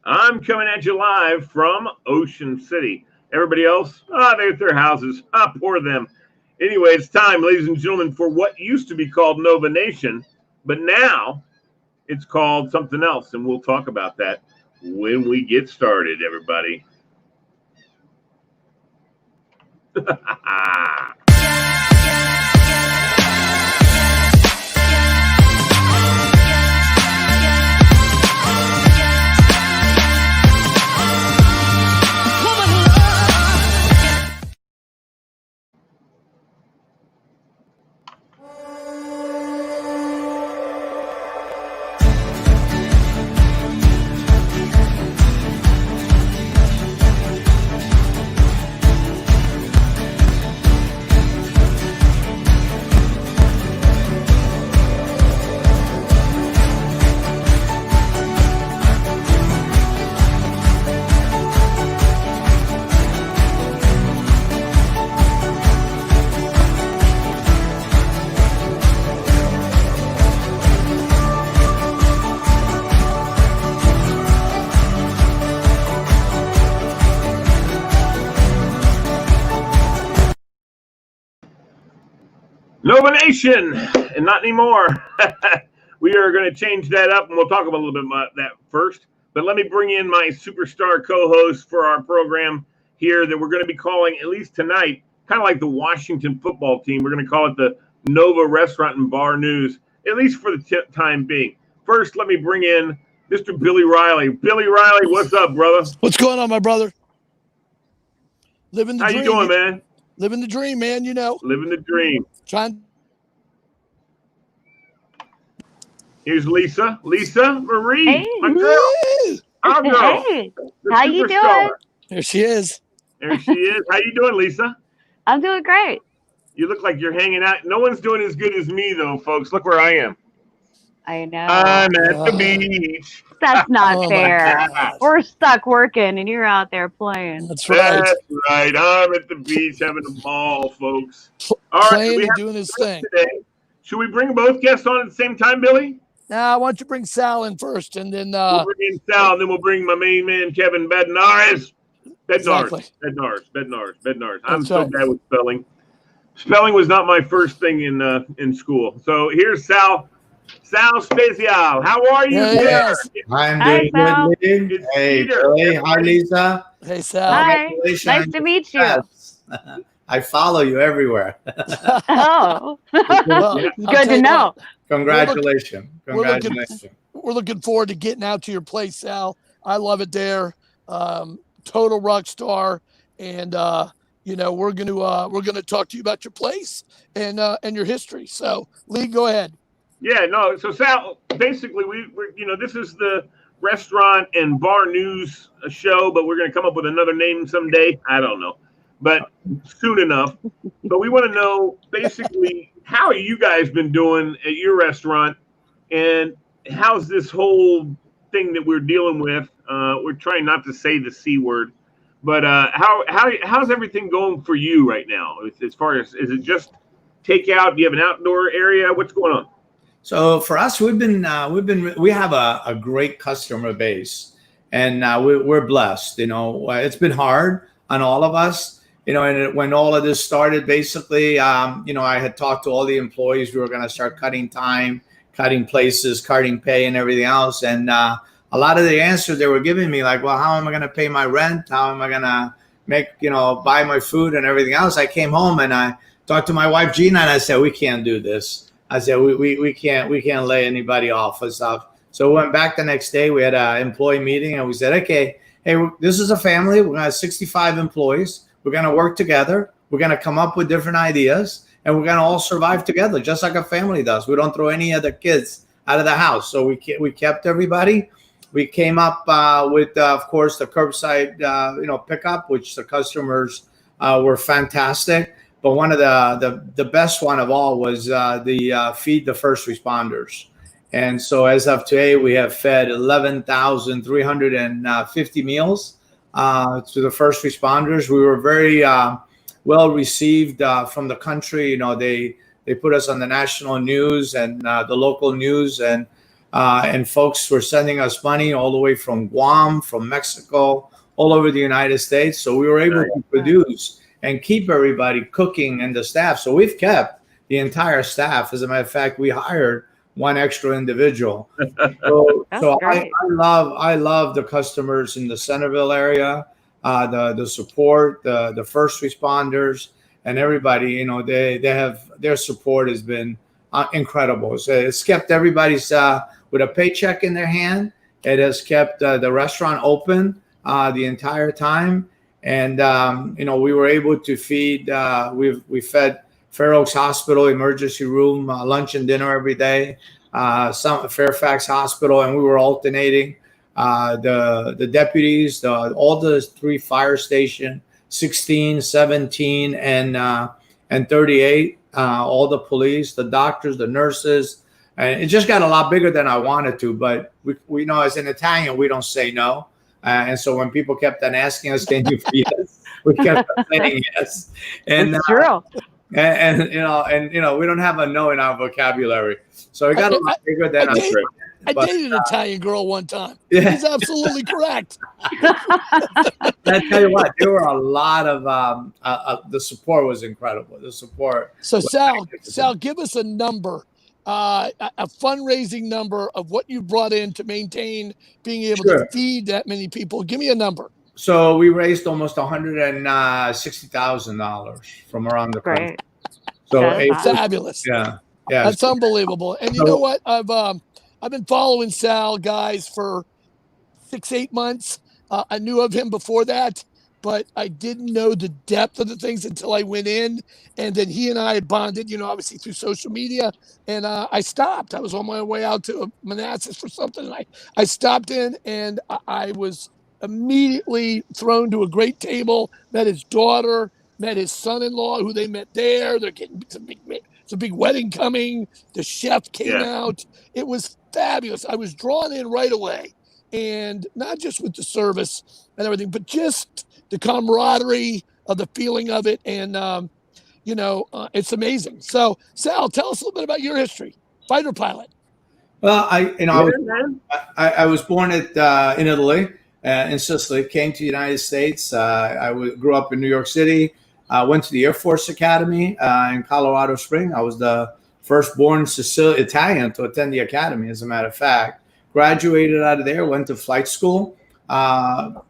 I'm coming at you live from Ocean City. Everybody else, they're at their houses. Poor them. Anyway, it's time, ladies and gentlemen, for what used to be called Nova Nation, but now it's called something else, and we'll talk about that when we get started, everybody. Nova Nation, and not anymore. We are going to change that up, and we'll talk about a little bit about that first. But let me bring in my superstar co-host for our program here that we're going to be calling, at least tonight, kind of like the Washington football team. We're going to call it the Nova Restaurant and Bar News, at least for the time being. First, let me bring in Mr. Billy Reilly. Billy Reilly, what's up, brother? What's going on, my brother? Living the dream. How you doing, man? Living the dream, man, you know. Living the dream. Trying. Here's Lisa. Lisa Marie. Hey. My girl. Our girl. Hey. The How you doing? superstar. There she is. There she is. How you doing, Lisa? I'm doing great. You look like you're hanging out. No one's doing as good as me, though, folks. Look where I am. I know. I'm at the beach. That's not Oh, fair. gosh. We're stuck working and you're out there playing. That's right. That's right. I'm at the beach having a ball, folks. All right. Playing we and have doing his guests thing. today. Should we bring both guests on at the same time, Billy? Now, why don't you bring Sal in first, and then We'll bring in Sal, and then we'll bring my main man, Kevin Bednaris. Exactly. Bednaris. I'm That's so right. bad with spelling. Spelling was not my first thing in school. So here's Sal. Sal Spiezel. How are you, Yeah, sir? yes. I'm Hi, doing Sal. good, Lee. It's Hey, Peter. Billy. Hi, Lisa. Hey, Sal. Hi. Congratulations Nice on to your meet you. success. I follow you everywhere. Oh, Well, Yeah. I'll good tell to you know. what, Congratulations. we're looking- Congratulations. we're looking forward to getting out to your place, Sal. I love it there. Total rock star, and we're gonna talk to you about your place and your history. So, Lee, go ahead. Yeah, no. So Sal, basically, we're this is the restaurant and bar news show, but we're going to come up with another name someday. I don't know, but soon enough. But we want to know basically how you guys been doing at your restaurant, and how's this whole thing that we're dealing with? We're trying not to say the C word, but how's everything going for you right now? As far as, is it just takeout? Do you have an outdoor area? What's going on? So for us, we have a great customer base, and we're blessed. It's been hard on all of us. And when all of this started, basically, I had talked to all the employees. We were going to start cutting time, cutting places, cutting pay, and everything else. And a lot of the answers they were giving me, like, well, how am I going to pay my rent? How am I going to buy my food and everything else? I came home and I talked to my wife, Gina, and I said, we can't do this. I said, we can't lay anybody off and stuff. So we went back the next day. We had an employee meeting, and we said, okay, hey, this is a family. We're going to have 65 employees. We're going to work together. We're going to come up with different ideas, and we're going to all survive together, just like a family does. We don't throw any of the kids out of the house. So we kept everybody. We came up with, of course, the curbside, pickup, which the customers were fantastic. But one of the best one of all was the feed the first responders. And so as of today, we have fed 11,350 meals to the first responders. We were very well received from the country. They put us on the national news and the local news. And and folks were sending us money all the way from Guam, from Mexico, all over the United States. So we were able to produce and keep everybody cooking and the staff. So we've kept the entire staff. As a matter of fact, we hired one extra individual. So I love the customers in the Centerville area, the support, the first responders, and everybody. You know, they have, their support has been incredible. So it's kept everybody's with a paycheck in their hand. It has kept the restaurant open the entire time, and you know, we were able to feed. We fed Fair Oaks Hospital emergency room lunch and dinner every day. Some Fairfax Hospital, and we were alternating the deputies, all the 3 fire station, 16, 17, and 38. All the police, the doctors, the nurses, and it just got a lot bigger than I wanted to. But we know, as an Italian, we don't say no. And so when people kept on asking us, "Can you feed us?" we kept on saying yes. And it's true. And you know, we don't have a no in our vocabulary, so it got a lot bigger than I dated an Italian girl one time. Yeah. He's absolutely correct. I tell you what, there were a lot of the support was incredible. The support. So Sal, give us a number, a fundraising number of what you brought in to maintain being able to feed that many people. Give me a number. So we raised almost $160,000 from around the country. So it's fabulous. Yeah, that's unbelievable. And you know what? I've been following Sal, guys, for 6-8 months. I knew of him before that, but I didn't know the depth of the things until I went in. And then he and I bonded, you know, obviously through social media. And I stopped. I was on my way out to Manassas for something. And I stopped in, and I was immediately thrown to a great table, met his daughter, met his son-in-law, who they met there. They're getting it's a big wedding coming. The chef came out. It was fabulous. I was drawn in right away. And not just with the service and everything, but just the camaraderie of the feeling of it. And, you know, it's amazing. So, Sal, tell us a little bit about your history. Fighter pilot. Well, I was born in Italy, in Sicily, came to the United States. I grew up in New York City. I went to the Air Force Academy in Colorado Springs. I was the first born Italian to attend the academy, as a matter of fact. Graduated out of there, went to flight school,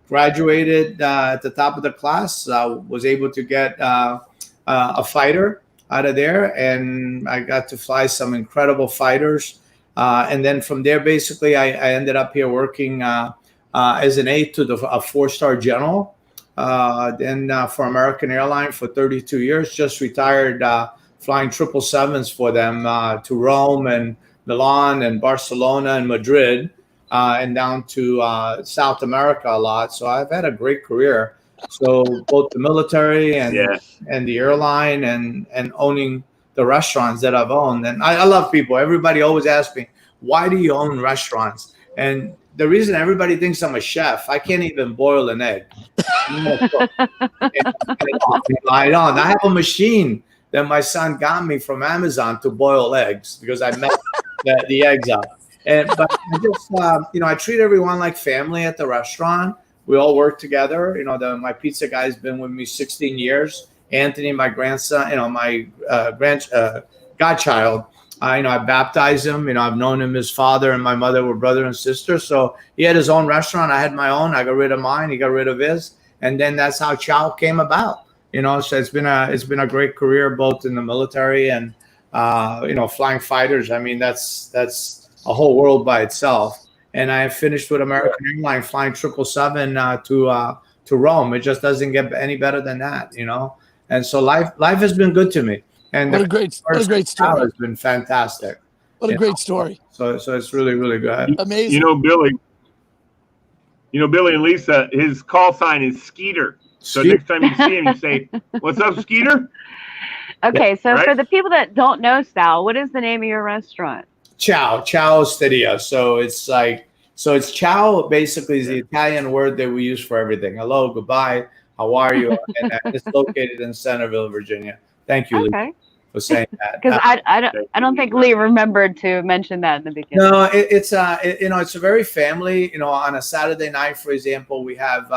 graduated at the top of the class, was able to get a fighter out of there, and I got to fly some incredible fighters. And then from there, basically, I ended up here working as an aide to a 4-star general. Then for American Airlines for 32 years, just retired flying 777s for them to Rome and Milan and Barcelona and Madrid, and down to South America a lot. So I've had a great career. So both the military and the airline and owning the restaurants that I've owned. And I love people. Everybody always asks me, why do you own restaurants? And the reason everybody thinks I'm a chef, I can't even boil an egg. I have a machine that my son got me from Amazon to boil eggs because I met the eggs up. But I just, I treat everyone like family at the restaurant. We all work together. You know, my pizza guy's been with me 16 years. Anthony, my grandson, my godchild. I baptized him. I've known him. His father and my mother were brother and sister. So he had his own restaurant. I had my own. I got rid of mine. He got rid of his. And then that's how Chow came about. So it's been a great career, both in the military and flying fighters. I mean, that's a whole world by itself. And I finished with American Airlines flying 777 to Rome. It just doesn't get any better than that, And so life has been good to me. And what a great story. Has been fantastic. What a great story. So it's really, really good. Amazing. Billy and Lisa, his call sign is Skeeter. So next time you see him, you say, "What's up, Skeeter?" Okay, so for the people that don't know, Sal, what is the name of your restaurant? Ciao Osteria. So it's ciao basically is the Italian word that we use for everything. Hello, goodbye, how are you? And it's located in Centerville, Virginia. Thank you, Lisa, was saying that. Because I don't think Lee remembered to mention that in the beginning. No, it's a very family. On a Saturday night, for example, we have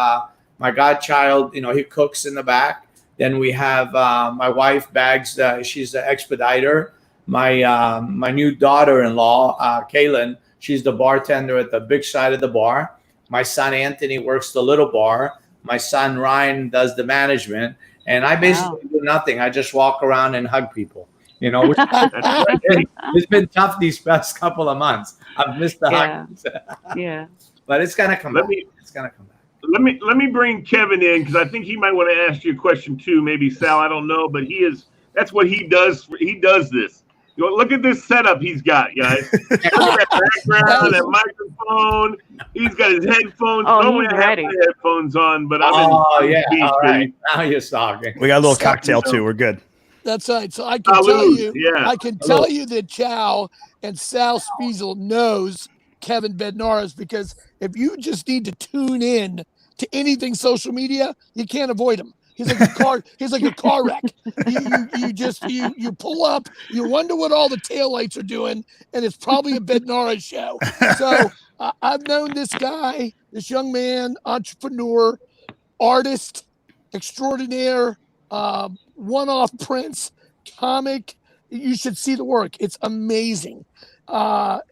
my godchild. He cooks in the back. Then we have my wife bags. She's the expediter. My new daughter-in-law, Kaylin, she's the bartender at the big side of the bar. My son Anthony works the little bar. My son Ryan does the management, and I basically do nothing. I just walk around and hug people. It's been tough these past couple of months. I've missed the hugs. Yeah, but it's gonna come back. It's gonna come back. Let me bring Kevin in, because I think he might want to ask you a question too. Maybe Sal, I don't know, but that's what he does. He does this. Look at this setup he's got, guys. That background, that microphone. He's got his headphones. Oh, he's ready. My headphones on, but I'm in all right. Now you're talking. We got a little cocktail too. We're good. That's right. So I can tell you that Chow and Sal Spiezel knows Kevin Bednaris, because if you just need to tune in to anything social media, you can't avoid him. He's like a car. He's like a car wreck. You pull up. You wonder what all the taillights are doing, and it's probably a Bednaris show. So I've known this guy, this young man, entrepreneur, artist, extraordinaire, one-off prince, comic. You should see the work. It's amazing. Owns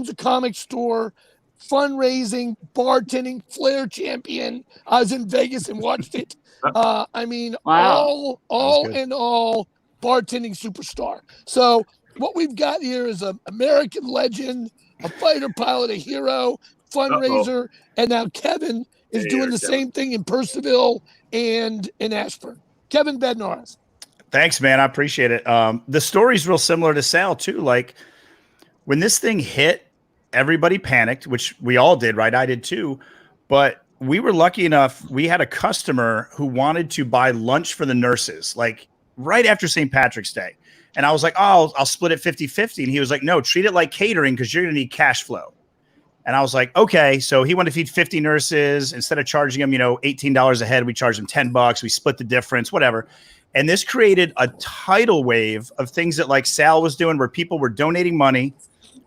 a comic store, fundraising, bartending, flair champion. I was in Vegas and watched it. Wow. all in all, bartending superstar. So what we've got here is an American legend, a fighter pilot, a hero, fundraiser, and now Kevin is doing the same thing in Purcellville and in Ashburn. Kevin Bednaris. Thanks, man. I appreciate it. The story's real similar to Sal too. Like when this thing hit, everybody panicked, which we all did, right? I did too. But we were lucky enough. We had a customer who wanted to buy lunch for the nurses, like right after St. Patrick's Day. And I was like, oh, I'll split it 50-50. And he was like, no, treat it like catering, because you're going to need cash flow. And I was like, okay. So he wanted to feed 50 nurses. Instead of charging them, $18 a head, we charged them $10. We split the difference, whatever. And this created a tidal wave of things that like Sal was doing, where people were donating money.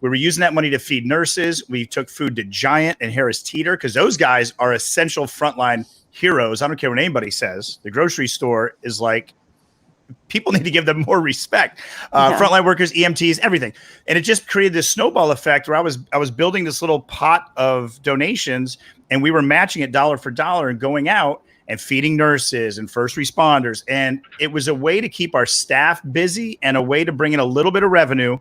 We were using that money to feed nurses. We took food to Giant and Harris Teeter, because those guys are essential frontline heroes. I don't care what anybody says. The grocery store is like, people need to give them more respect. Frontline workers, EMTs, everything. And it just created this snowball effect where I was building this little pot of donations, and we were matching it dollar for dollar and going out and feeding nurses and first responders. And it was a way to keep our staff busy and a way to bring in a little bit of revenue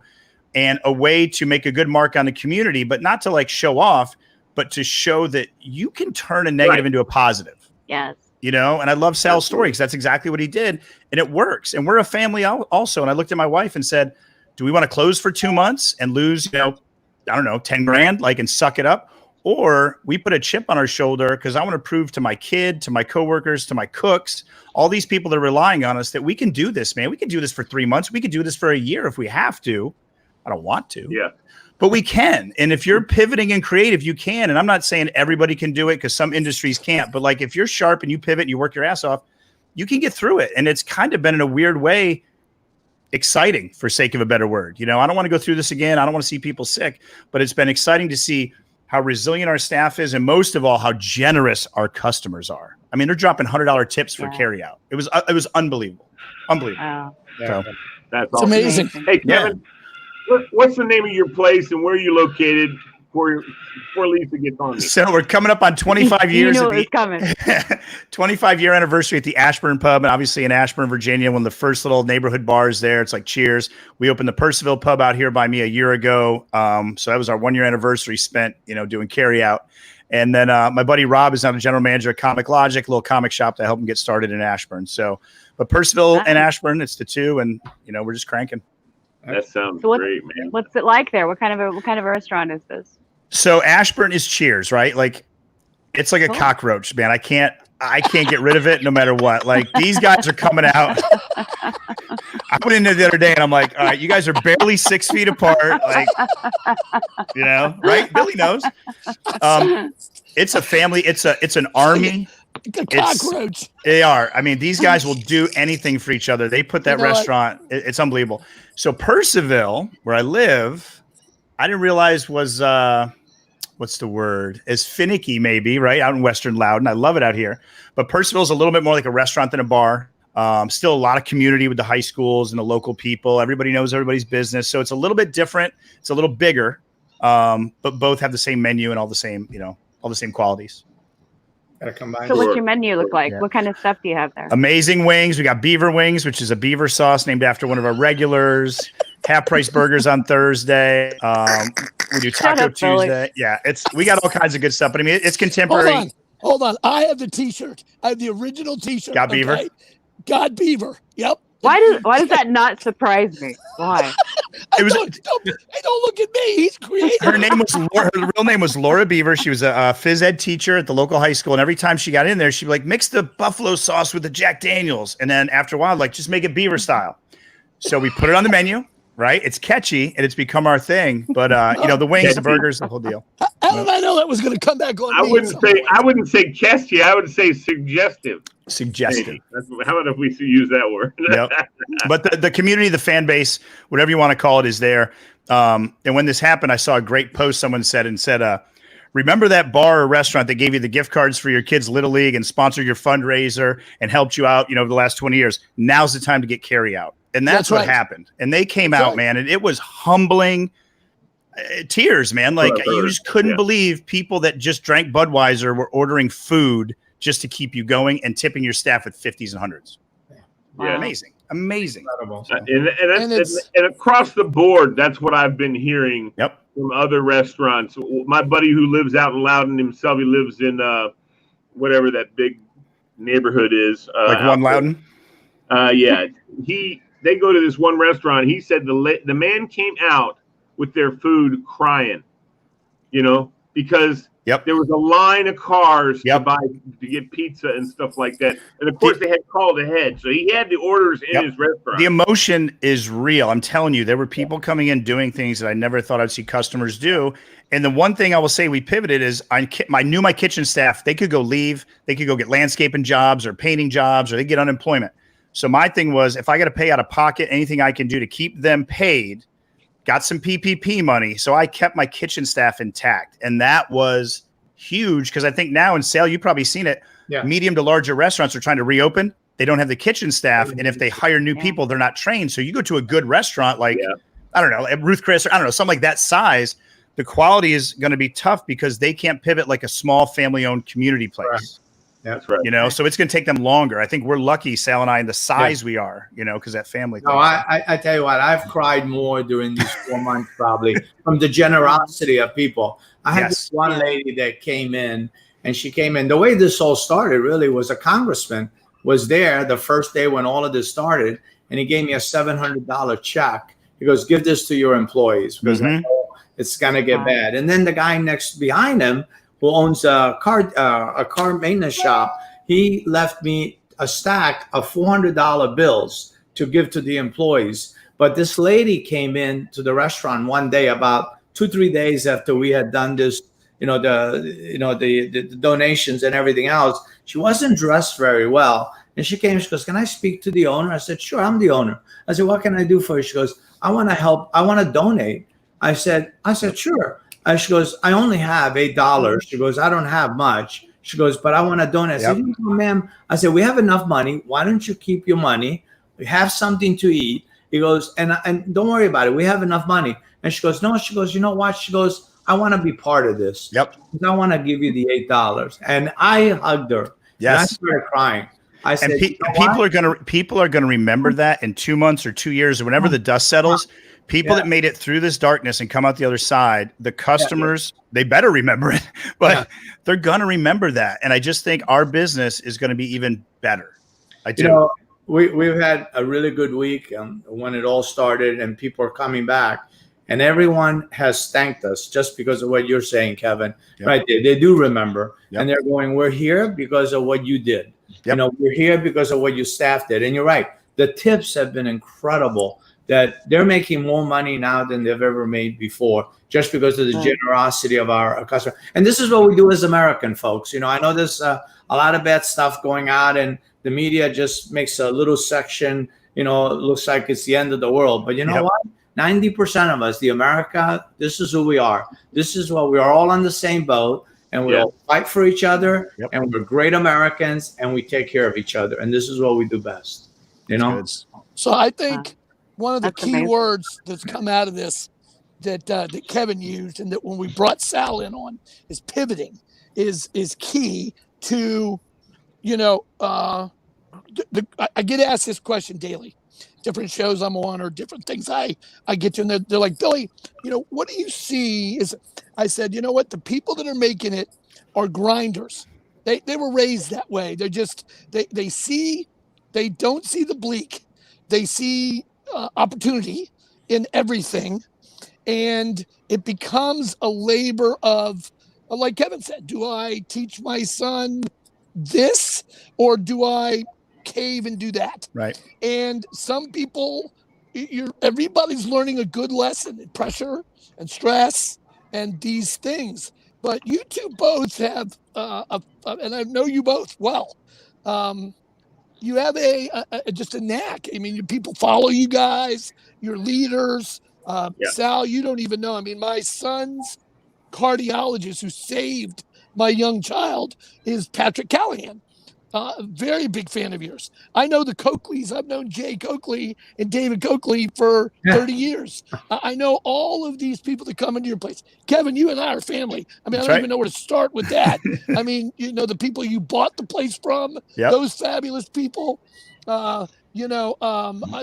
and a way to make a good mark on the community, but not to like show off, but to show that you can turn a negative into a positive. Yes. And I love Sal's story, because that's exactly what he did, and it works. And we're a family also. And I looked at my wife and said, do we want to close for 2 months and lose, I don't know, 10 grand, and suck it up? Or we put a chip on our shoulder because I want to prove to my kid, to my coworkers, to my cooks, all these people that are relying on us, that we can do this, man. We can do this for 3 months. We could do this for a year if we have to. I don't want to. Yeah. But we can. And if you're pivoting and creative, you can. And I'm not saying everybody can do it, because some industries can't. But like if you're sharp and you pivot and you work your ass off, you can get through it. And it's kind of been, in a weird way, exciting, for sake of a better word. I don't want to go through this again. I don't want to see people sick. But it's been exciting to see how resilient our staff is, and most of all, how generous our customers are. I mean, they're dropping $100 tips for carryout. It was unbelievable. Unbelievable. Wow. So, that's awesome. Amazing. Hey, Kevin. What's the name of your place and where are you located before Lisa gets on me? So we're coming up on 25 years. You know it's coming. 25-year anniversary at the Ashburn Pub, and obviously in Ashburn, Virginia, one of the first little neighborhood bars there. It's like Cheers. We opened the Purcellville Pub out here by me a year ago. So that was our 1-year anniversary spent, doing carry out. And then my buddy Rob is now the general manager at Comic Logic, a little comic shop that helped him get started in Ashburn. So, but Purcellville and Ashburn, it's the two, and we're just cranking. That sounds great, man. What's it like there? What kind of a restaurant is this? So Ashburn is Cheers, right? Like it's like a cockroach, man. I can't get rid of it no matter what. Like these guys are coming out. I went in there the other day and I'm like, all right, you guys are barely 6 feet apart. Like, right? Billy knows. It's a family. It's an army A cockroach. They are. I mean, these guys will do anything for each other. They put that restaurant. It's unbelievable. So Percival, where I live, I didn't realize was what's the word? As finicky, maybe, right? Out in Western Loudon. I love it out here. But Percival's a little bit more like a restaurant than a bar. Still a lot of community with the high schools and the local people. Everybody knows everybody's business. So it's a little bit different. It's a little bigger. But both have the same menu and all the same, all the same qualities. Gotta combine. So what's your menu look like? Yeah. What kind of stuff do you have there? Amazing wings. We got beaver wings, which is a beaver sauce named after one of our regulars. Half price burgers on Thursday. We do Taco Tuesday. Yeah, we got all kinds of good stuff. But I mean, it's contemporary. Hold on. I have the T-shirt. I have the original T-shirt. Got beaver. Okay? Got beaver. Yep. Why does that not surprise me? Why? Don't look at me. He's creative. Her real name was Laura Beaver. She was a phys ed teacher at the local high school, and every time she got in there, she'd be like, mix the buffalo sauce with the Jack Daniels, and then after a while, like, just make it beaver style. So we put it on the menu. Right, it's catchy and it's become our thing. But the wings, the burgers, the whole deal. How did I know that was going to come back on? I wouldn't say catchy. I would say suggestive. Suggestive. How about if we use that word? Yep. But the community, the fan base, whatever you want to call it, is there. And when this happened, I saw a great post someone said, remember that bar or restaurant that gave you the gift cards for your kids' Little League and sponsored your fundraiser and helped you out, the last 20 years. Now's the time to get carry out. And that's what happened. And they came out, man, and it was humbling. Tears, man. Like, you just couldn't believe people that just drank Budweiser were ordering food just to keep you going and tipping your staff with 50s and 100s. Yeah. Amazing. Incredible. And across the board, that's what I've been hearing from other restaurants. My buddy who lives out in Loudon himself, he lives in whatever that big neighborhood is. Like One Loudon? They go to this one restaurant. He said the man came out with their food crying, because there was a line of cars to get pizza and stuff like that. And of course, they had called ahead. So he had the orders in his restaurant. The emotion is real. I'm telling you, there were people coming in doing things that I never thought I'd see customers do. And the one thing I will say we pivoted is I knew my kitchen staff, they could go leave. They could go get landscaping jobs or painting jobs, or they get unemployment. So my thing was, if I got to pay out of pocket, anything I can do to keep them paid, got some PPP money. So I kept my kitchen staff intact. And that was huge, because I think now in Sale, you've probably seen it. Yeah. Medium to larger restaurants are trying to reopen. They don't have the kitchen staff. And if they hire new people, they're not trained. So you go to a good restaurant like, I don't know, Ruth Chris, or I don't know, something like that size, the quality is going to be tough because they can't pivot like a small family-owned community place. Right. That's right. So it's going to take them longer. I think we're lucky, Sal and I, in the size we are, because that family thing. No, I tell you what, I've cried more during these 4 months, probably, from the generosity of people. I had this one lady that came in, and she came in. The way this all started really was a congressman was there the first day when all of this started, and he gave me a $700 check. He goes, give this to your employees because I know it's going to get bad. And then the guy behind him, who owns a car maintenance shop, he left me a stack of $400 bills to give to the employees. But this lady came in to the restaurant one day, about 2-3 days after we had done this, the donations and everything else. She wasn't dressed very well, and she came. She goes, "Can I speak to the owner?" I said, "Sure, I'm the owner." I said, "What can I do for you?" She goes, "I want to help. I want to donate." I said, "Sure." She goes, "I only have $8. She goes, "I don't have much." She goes, "But I want to donate." I said, "Ma'am," I said, "we have enough money. Why don't you keep your money? We have something to eat." He goes, and don't worry about it. We have enough money. And she goes, "No." She goes, "You know what?" She goes, "I want to be part of this. Yep. I want to give you the $8. And I hugged her. Yes. And I started crying. I said, people are gonna remember that in 2 months or 2 years or whenever the dust settles. People that made it through this darkness and come out the other side, the customers, they better remember it, but they're going to remember that. And I just think our business is going to be even better. I do. We've had a really good week when it all started and people are coming back, and everyone has thanked us just because of what you're saying, Kevin. Right there. They do remember, and they're going, "We're here because of what you did. We're here because of what your staff did." And you're right. The tips have been incredible. that they're making more money now than they've ever made before, just because of the generosity of our customer. And this is what we do as American folks. You know, I know there's a lot of bad stuff going on, and the media just makes a little section, you know, it looks like it's the end of the world. But you know what? 90% of us, the America, this is who we are. This is what we are, all on the same boat, and we all fight for each other, and we're great Americans, and we take care of each other. And this is what we do best, you know? So I think one of the key words that's come out of this that Kevin used, and that when we brought Sal in on, is pivoting, is key to, you know, I get asked this question daily, different shows I'm on or different things I get to, and they're like, Billy, you know, what do you see? I said, you know what, the people that are making it are grinders. They were raised that way. They're just, they don't see the bleak. They see opportunity in everything, and it becomes a labor of, like Kevin said, do I teach my son this, or do I cave and do that? Right. And some people, everybody's learning a good lesson in pressure and stress and these things. But you two both have, and I know you both well, you have just a knack. I mean, people follow you guys, you're leaders. Sal, you don't even know. I mean, my son's cardiologist who saved my young child is Patrick Callahan. Very big fan of yours. I know the Coakleys. I've known Jay Coakley and David Coakley for 30 years. I know all of these people that come into your place. Kevin, you and I are family. I mean, I don't even know where to start with that. I mean, you know, the people you bought the place from, those fabulous people, you know,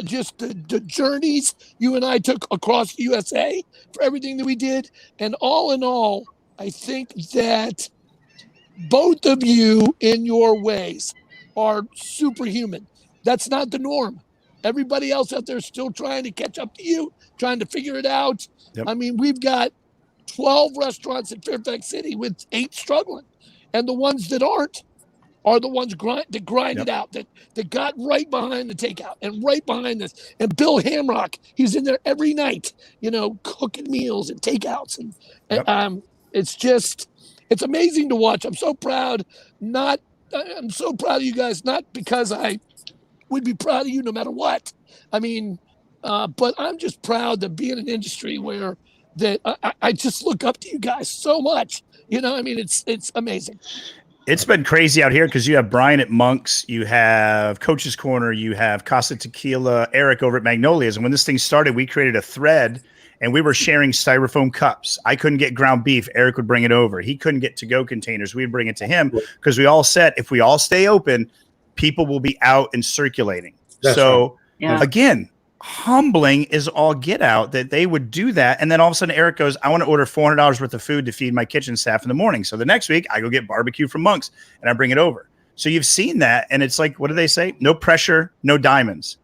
just the journeys you and I took across USA for everything that we did. And all in all, I think that both of you in your ways are superhuman. That's not the norm. Everybody else out there is still trying to catch up to you, trying to figure it out. I mean, we've got 12 restaurants in Fairfax City with 8 struggling. And the ones that aren't are the ones that grind it out, that got right behind the takeout and right behind this. And Bill Hamrock, he's in there every night, you know, cooking meals and takeouts. And it's just, it's amazing to watch. I'm so proud. I'm so proud of you guys, not because I would be proud of you no matter what. I mean, but I'm just proud to be in an industry where that I just look up to you guys so much. You know, I mean, it's amazing. It's been crazy out here because you have Brian at Monk's, you have Coach's Corner, you have Casa Tequila, Eric over at Magnolia's. And when this thing started, we created a thread and we were sharing styrofoam cups. I couldn't get ground beef. Eric would bring it over. He couldn't get to-go containers. We'd bring it to him because we all said, if we all stay open, people will be out and circulating. Again, humbling is all get out that they would do that. And then all of a sudden Eric goes, I want to order $400 worth of food to feed my kitchen staff in the morning. So the next week I go get barbecue from Monk's and I bring it over. So you've seen that. And it's like, what do they say? No pressure, no diamonds.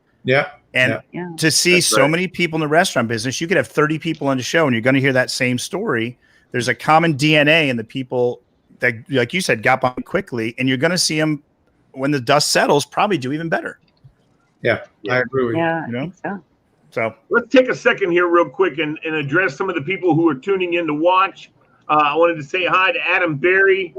And to see many people in the restaurant business, you could have 30 people on the show and you're going to hear that same story. There's a common DNA in the people that, like you said, got by quickly, and you're going to see them when the dust settles, probably do even better. I agree with you. I know? think So let's take a second here real quick and address some of the people who are tuning in to watch. I wanted to say hi to Adam Berry.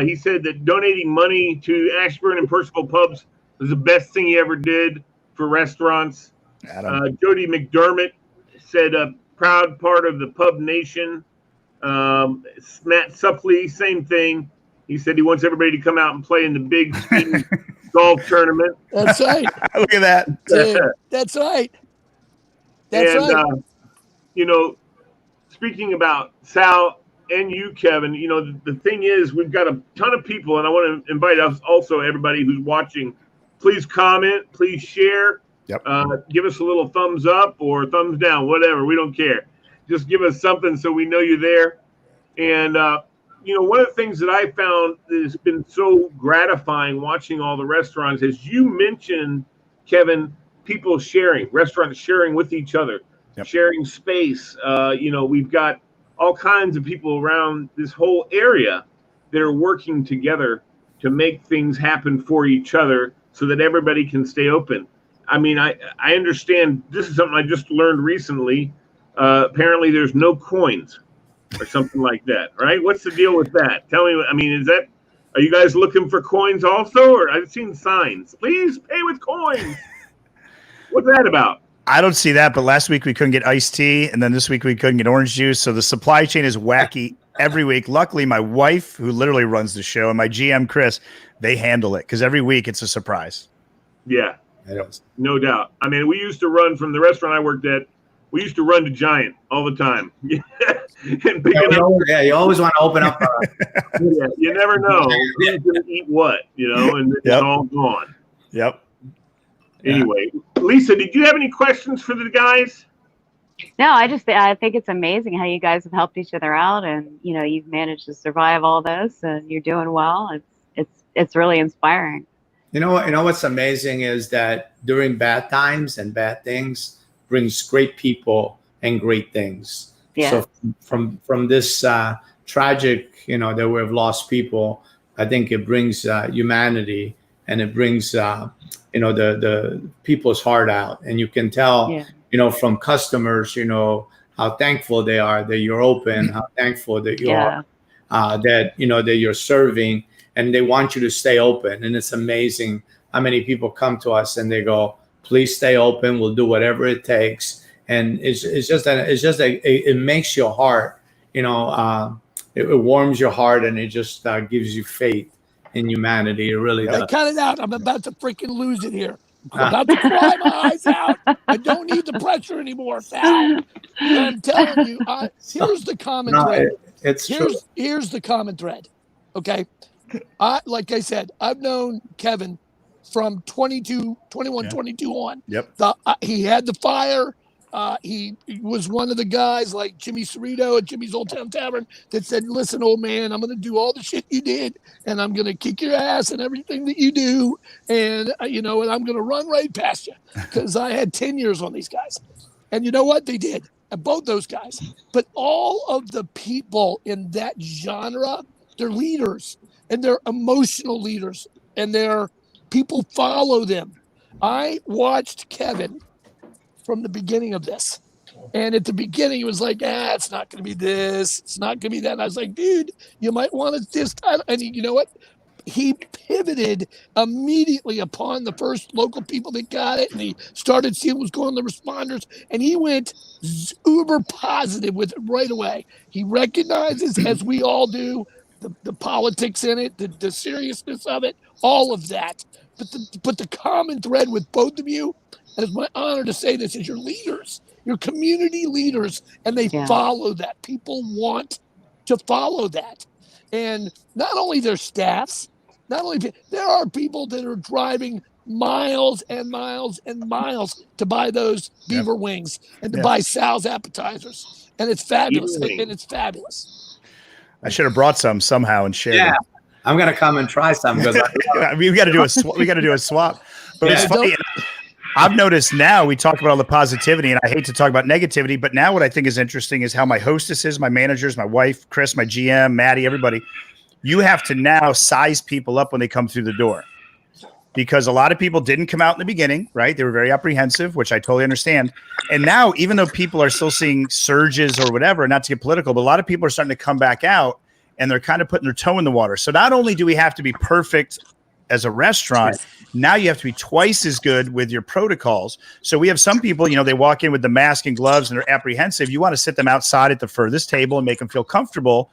He said that donating money to Ashburn and Percival pubs was the best thing he ever did for restaurants. Jody McDermott said a proud part of the Pub Nation. Matt Suppley, same thing. He said he wants everybody to come out and play in the big Sweden golf tournament. That's right. Look at that. Dude, that's right. That's right. You know, speaking about Sal and you, Kevin, you know, the thing is, we've got a ton of people, and I want to invite us also, everybody who's watching, please comment, please share, give us a little thumbs up or thumbs down, whatever. We don't care. Just give us something so we know you're there. And, you know, one of the things that I found that has been so gratifying watching all the restaurants is you mentioned, Kevin, people sharing, restaurants sharing with each other, sharing space. You know, we've got all kinds of people around this whole area that are working together to make things happen for each other so that everybody can stay open. I mean, I understand this is something I just learned recently. Apparently, there's no coins or something like that, right? What's the deal with that? Tell me. I mean, are you guys looking for coins also, or I've seen signs? Please pay with coins. What's that about? I don't see that, but last week we couldn't get iced tea, and then this week we couldn't get orange juice. So the supply chain is wacky every week. Luckily, my wife, who literally runs the show, and my GM, Chris, they handle it because every week it's a surprise. Yeah, no doubt. I mean, we used to run from the restaurant I worked at. We used to run to Giant all the time. And you always want to open up. Yeah, you never know who's going to eat what, and it's all gone. Yep. Anyway, Lisa, did you have any questions for the guys? No, I think it's amazing how you guys have helped each other out, and you've managed to survive all this, and you're doing well. It's really inspiring. You know what's amazing is that during bad times and bad things brings great people and great things. Yeah. So from this tragic, that we've lost people, I think it brings humanity, and it brings the people's heart out, and you can tell from customers how thankful they are that you're open, how thankful that you are that that you're serving, and they want you to stay open. And it's amazing how many people come to us and they go, please stay open, we'll do whatever it takes. And it makes your heart, it warms your heart, and it just gives you faith in humanity. It really does. Cut it out. I'm about to freaking lose it here. I'm about to cry my eyes out. I don't need the pressure anymore, Sal. I'm telling you, here's the common thread. Here's the common thread. Okay. Like I said, I've known Kevin from 21, 22 on. Yep. He had the fire. He was one of the guys like Jimmy Cerrito at Jimmy's Old Town Tavern that said, listen, old man, I'm going to do all the shit you did, and I'm going to kick your ass and everything that you do. And, and I'm going to run right past you, because I had 10 years on these guys. And you know what? They did. Both those guys. But all of the people in that genre, they're leaders, and they're emotional leaders, and people follow them. I watched Kevin from the beginning of this. And at the beginning, it was like, it's not going to be this. It's not going to be that. And I was like, dude, you might want to this title. And you know what? He pivoted immediately upon the first local people that got it. And he started seeing what was going on, the responders. And he went uber positive with it right away. He recognizes, as we all do, the politics in it, the seriousness of it, all of that. But the common thread with both of you, and it's my honor to say this, is your leaders, your community leaders, and they follow that. People want to follow that. And not only their staffs, there are people that are driving miles and miles and miles to buy those beaver wings and to buy Sal's appetizers. And it's fabulous. I should have brought some somehow and shared them. I'm going to come and try some, because we got to do a swap. But it's funny. I've noticed now we talk about all the positivity, and I hate to talk about negativity, but now what I think is interesting is how my hostesses, my managers, my wife, Chris, my GM, Maddie, everybody, you have to now size people up when they come through the door, because a lot of people didn't come out in the beginning, right? They were very apprehensive, which I totally understand. And now, even though people are still seeing surges or whatever, not to get political, but a lot of people are starting to come back out, and they're kind of putting their toe in the water. So not only do we have to be perfect as a restaurant, now you have to be twice as good with your protocols. So we have some people, they walk in with the mask and gloves and they're apprehensive. You want to sit them outside at the furthest table and make them feel comfortable.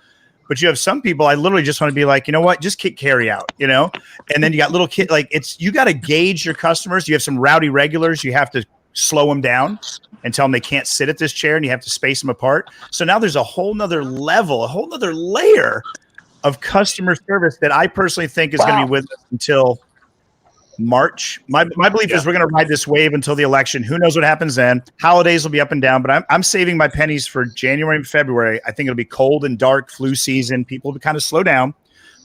But you have some people, I literally just want to be like, you know what, just kick carry out, and then you got little kids, you got to gauge your customers. You have some rowdy regulars. You have to slow them down and tell them they can't sit at this chair, and you have to space them apart. So now there's a whole nother level, a whole nother layer of customer service that I personally think is going to be with us until March. My belief is we're going to ride this wave until the election. Who knows what happens then? Holidays will be up and down, but I'm saving my pennies for January and February. I think it'll be cold and dark, flu season. People will kind of slow down.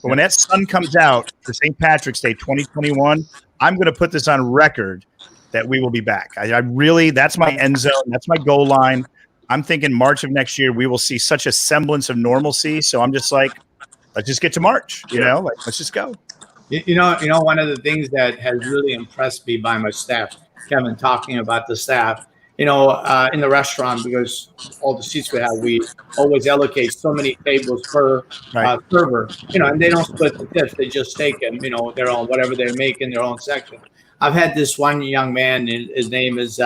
But when that sun comes out for St. Patrick's Day 2021, I'm going to put this on record that we will be back. I really, that's my end zone. That's my goal line. I'm thinking March of next year, we will see such a semblance of normalcy. So I'm just like, let's just get to March, let's just go. One of the things that has really impressed me by my staff, Kevin, talking about the staff. In the restaurant, because all the seats we always allocate so many tables per Right. server. And they don't split the tips; they just take them. Their own, whatever they make in their own section. I've had this one young man. His name is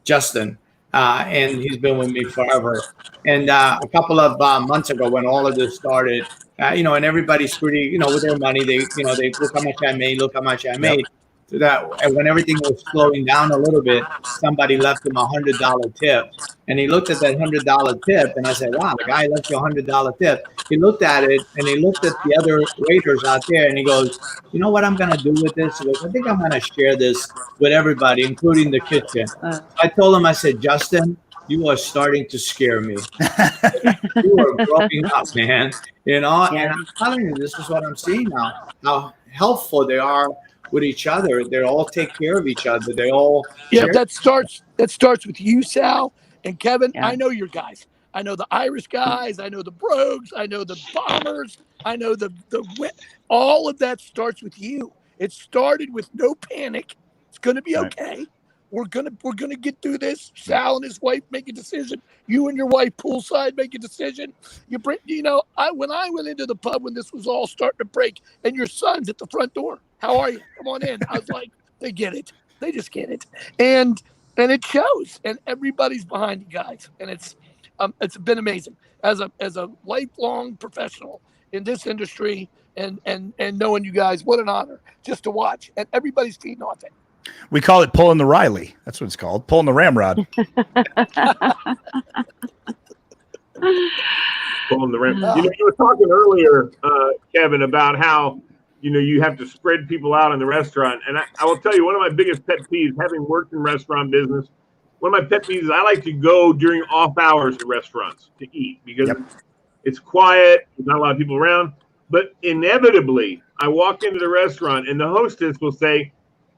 Justin, and he's been with me forever. And a couple of months ago, when all of this started, and everybody's pretty, with their money, they look how much I made, look how much I made. So that, and when everything was slowing down a little bit, somebody left him $100 tip, and he looked at that $100 tip, and I said, "Wow, the guy left you $100 tip." He looked at it, and he looked at the other waiters out there, and he goes, "You know what I'm gonna do with this?" He goes, "I think I'm gonna share this with everybody, including the kitchen." I told him, I said, "Justin, you are starting to scare me. You are growing up, man. And I'm telling you, this is what I'm seeing now. How helpful they are with each other. They all take care of each other. They all that starts with you, Sal, and Kevin. Yeah. I know your guys. I know the Irish guys. I know the Brogues. I know the Bombers. I know the all of that starts with you. It started with no panic. It's going to be okay. We're gonna get through this. Sal and his wife make a decision. You and your wife poolside make a decision. When I went into the pub when this was all starting to break, and your son's at the front door. How are you? Come on in. I was like, they get it. They just get it, and it shows. And everybody's behind you guys, and it's been amazing as a lifelong professional in this industry, and knowing you guys. What an honor just to watch, and everybody's feeding off it. We call it pulling the Reilly. That's what it's called. Pulling the Ramrod. Pulling the Ramrod. You were talking earlier, Kevin, about how, you have to spread people out in the restaurant. And I will tell you, one of my biggest pet peeves, having worked in restaurant business, one of my pet peeves is I like to go during off hours to restaurants to eat because it's quiet. There's not a lot of people around. But inevitably, I walk into the restaurant and the hostess will say,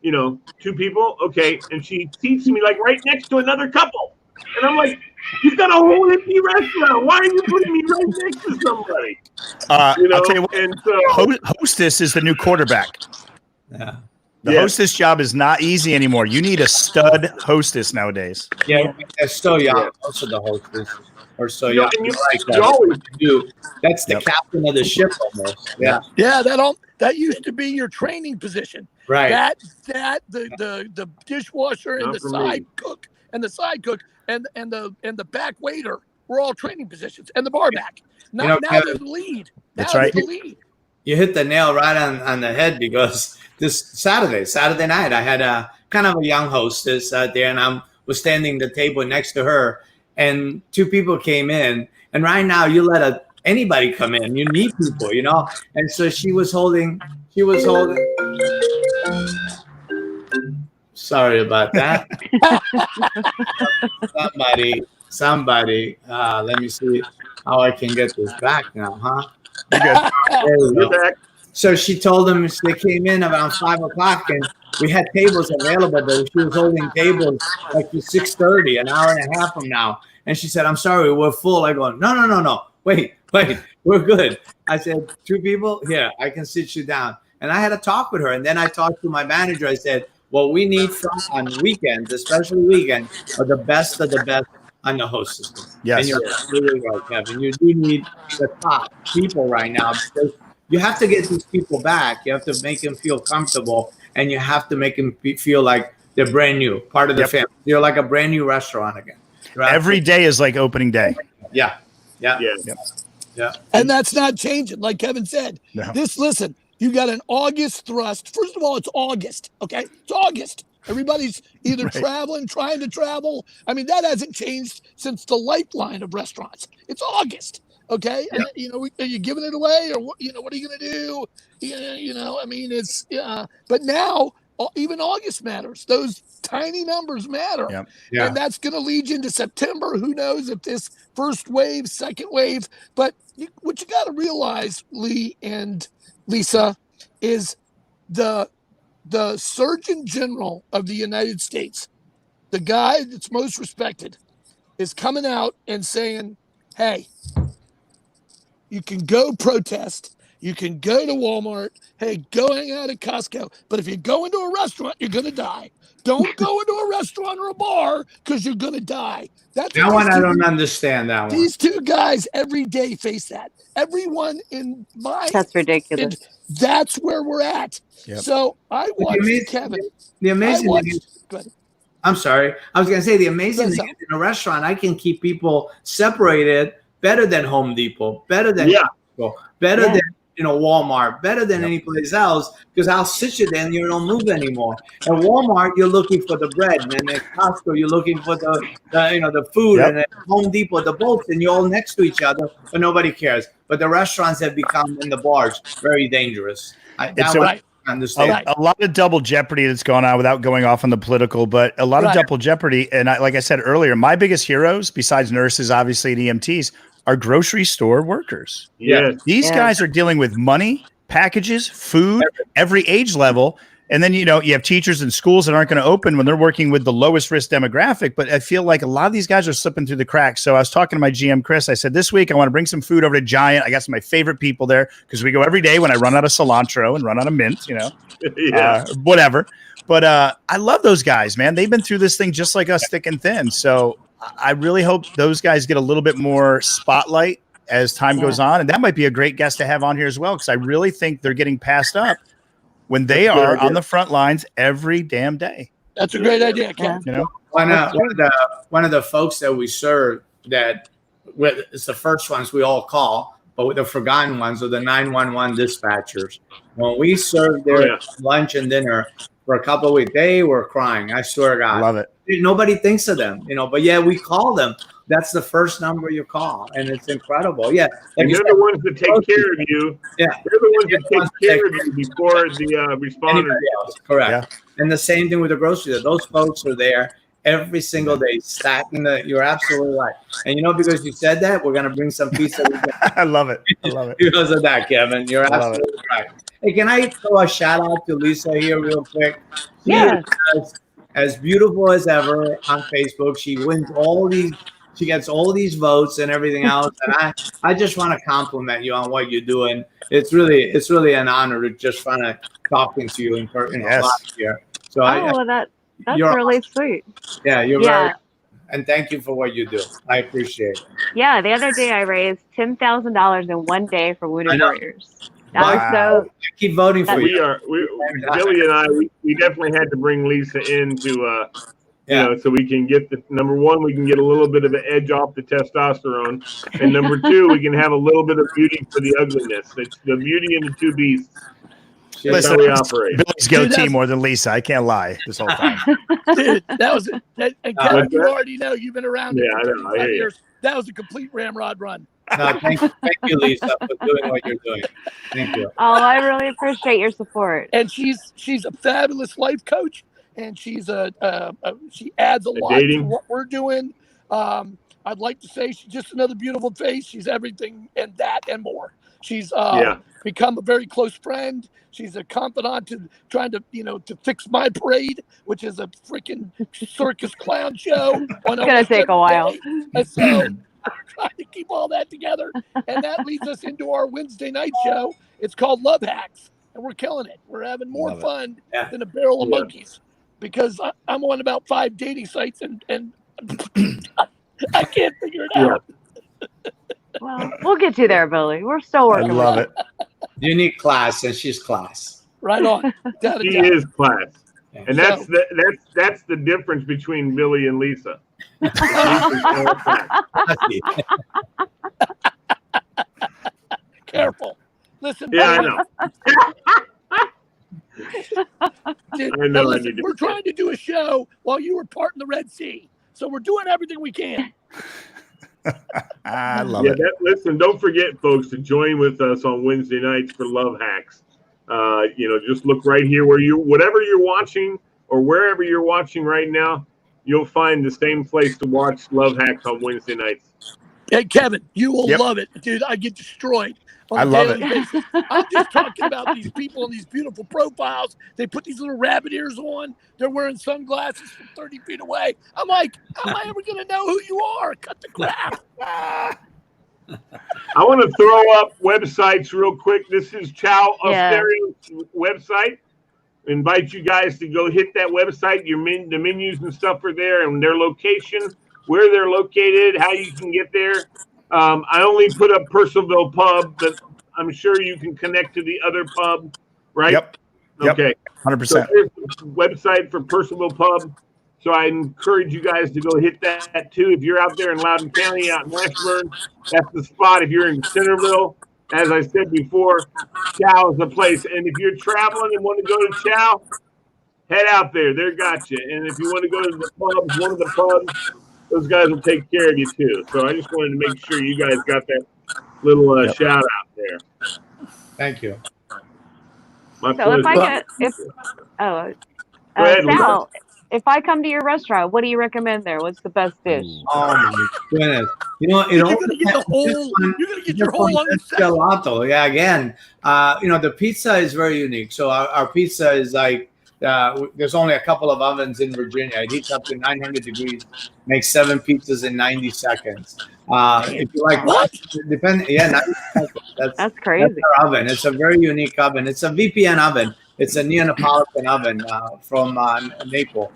2 people, okay, and she seats me like right next to another couple, and I'm like, you've got a whole empty restaurant. Why are you putting me right next to somebody? I'll tell you what, and so hostess is the new quarterback. Yeah. The hostess job is not easy anymore. You need a stud hostess nowadays. Yeah, they're so young. Most of the hostess are so young. You always do. That's the captain of the ship almost. Yeah. Yeah, that used to be your training position. Right. The dishwasher and the side cook and the back waiter were all training positions, and the bar back. Now they're the lead. That's right. The lead. You hit the nail right on the head, because this Saturday night, I had a kind of a young hostess out there, and I was standing at the table next to her, and 2 people came in, and right now you let anybody come in. You need people, and so she was holding. Sorry about that. Somebody. Let me see how I can get this back now, huh? You're back. So she told them they came in around 5:00, and we had tables available, but she was holding tables like to 6:30, an hour and a half from now. And she said, "I'm sorry, we're full." I go, No. Wait, we're good. I said, 2 people? Here, I can sit you down. And I had a talk with her. And then I talked to my manager. I said, what we need on weekends, especially weekends, are the best of the best on the host system. Yes. And you're absolutely right, Kevin. You do need the top people right now, because you have to get these people back. You have to make them feel comfortable, and you have to make them feel like they're brand new, part of the family. You're like a brand new restaurant again. Every day is like opening day. Yeah. And that's not changing, like Kevin said. No. Listen, you got an August thrust. First of all, it's August, okay? It's August. Everybody's either traveling, trying to travel. I mean, that hasn't changed since the lifeline of restaurants. It's August, okay? Yeah. And, are you giving it away, or what? What are you going to do? I mean, it's but now even August matters. Those tiny numbers matter. Yeah. And that's going to lead you into September. Who knows if this first wave, second wave. But what you got to realize, Lee and Lisa, is the Surgeon General of the United States, the guy that's most respected, is coming out and saying, hey, you can go protest. You can go to Walmart. Hey, go hang out at Costco. But if you go into a restaurant, you're going to die. Don't go into a restaurant or a bar because you're going to die. That's That one I don't understand. That one. These two guys every day face that. Everyone in my That's ridiculous. That's where we're at. Yep. So I watched Kevin. The amazing thing is, go ahead. I'm sorry. I was going to say the amazing thing is in a restaurant, I can keep people separated better than Home Depot, better than Costco, better than Walmart, better than any place else, because I'll sit you there and you don't move anymore. At Walmart, you're looking for the bread, and at Costco, you're looking for the food, and at Home Depot, the boats, and you're all next to each other, but nobody cares. But the restaurants have become, in the bars, very dangerous. I understand. A lot of double jeopardy that's going on without going off on the political, but a lot of double jeopardy. And like I said earlier, my biggest heroes, besides nurses, obviously, and EMTs, are grocery store workers. Yeah. These guys are dealing with money, packages, food, every age level. And then, you have teachers and schools that aren't going to open when they're working with the lowest risk demographic. But I feel like a lot of these guys are slipping through the cracks. So I was talking to my GM, Chris. I said, this week, I want to bring some food over to Giant. I got some of my favorite people there because we go every day when I run out of cilantro and run out of mint, whatever. But I love those guys, man. They've been through this thing just like us, thick and thin. So I really hope those guys get a little bit more spotlight as time goes on. And that might be a great guest to have on here as well, because I really think they're getting passed up when they are on the front lines every damn day. That's a great idea, Ken. One of the folks that we serve that it's the first ones we all call, but with the forgotten ones are the 911 dispatchers. When we served their lunch and dinner for a couple of weeks, they were crying. I swear to God. Love it. Nobody thinks of them, but we call them. That's the first number you call, and it's incredible. Yeah, and they're the ones that take care of you. Yeah, they're the ones that take care of you before the responders. Correct. Yeah. And the same thing with the grocery store. Those folks are there every single day stacking you're absolutely right. And because you said that, we're going to bring some pizza. I love it. I love it. Because of that, Kevin. You're absolutely right. Hey, can I throw a shout out to Lisa here real quick? Yeah. As beautiful as ever on Facebook. She wins she gets all these votes and everything else. And I just want to compliment you on what you're doing. It's really an honor to just kind of talking to you in last year. So that's really sweet. Yeah, you're very, and thank you for what you do. I appreciate it. Yeah, the other day I raised $10,000 in one day for Wounded Warriors. I keep voting for you. Billy and I, we definitely had to bring Lisa in to, so we can get number one, we can get a little bit of an edge off the testosterone, and number two, we can have a little bit of beauty for the ugliness. It's the beauty and the two beasts. That's how we operate. Billy's goatee more than Lisa. I can't lie this whole time. Dude, that was and Kevin, you already know you've been around. Yeah, I know. I hear you. That was a complete ramrod run. No, thank you, Lisa, for doing what you're doing. Thank you. Oh, I really appreciate your support. And she's a fabulous life coach, and she adds a lot to what we're doing. I'd like to say she's just another beautiful face. She's everything and that and more. She's become a very close friend. She's a confidant to trying to fix my parade, which is a freaking circus clown show. It's gonna take a while. And so trying to keep all that together, and that leads us into our Wednesday night show. It's called Love Hacks, and we're killing it. We're having more fun than a barrel of monkeys, because I'm on about 5 dating sites, and I can't figure it out. Well, we'll get you there, Billy. We're still working. I love it. You need class, and she's class. Right on. She is class, and that's the difference between Billy and Lisa. Careful. Listen. Yeah, I know. Listen, we're trying to do a show while you were parting the Red Sea, so we're doing everything we can. I love it. Listen, don't forget, folks, to join with us on Wednesday nights for Love Hacks. Just look right here whatever you're watching or wherever you're watching right now, you'll find the same place to watch Love Hacks on Wednesday nights. Hey, Kevin, you will love it. Dude, I get destroyed. I love it. Basis. I'm just talking about these people and these beautiful profiles. They put these little rabbit ears on. They're wearing sunglasses from 30 feet away. I'm like, how am I ever going to know who you are? Cut the crap. I want to throw up websites real quick. This is Chow Yeah. Austerio's website. Invite you guys to go hit that website. The menus and stuff are there, and their location, where they're located, how you can get there. I only put up Purcellville Pub, but I'm sure you can connect to the other pub, right? Yep. Okay. 100%. So here's the website for Purcellville Pub. So I encourage you guys to go hit that too. If you're out there in Loudoun County, out in Ashburn, that's the spot. If you're in Centerville, as I said before, Chow is the place. And if you're traveling and want to go to Chow, head out there. They got you. And if you want to go to the pubs, one of the pubs, those guys will take care of you too. So I just wanted to make sure you guys got that little shout out there. Thank you. My So if pleasure. I Go ahead, Lisa. Sal, if I come to your restaurant, what do you recommend there? What's the best dish? Oh my goodness! It You're all gonna get the whole. You're gonna get your whole gelato. Yeah, again, the pizza is very unique. So our pizza is like there's only a couple of ovens in Virginia. It heats up to 900 degrees, makes 7 pizzas in 90 seconds. If you like, What? 90 seconds. That's crazy. That's our oven. It's a very unique oven. It's a VPN oven. It's a Neapolitan oven from Naples.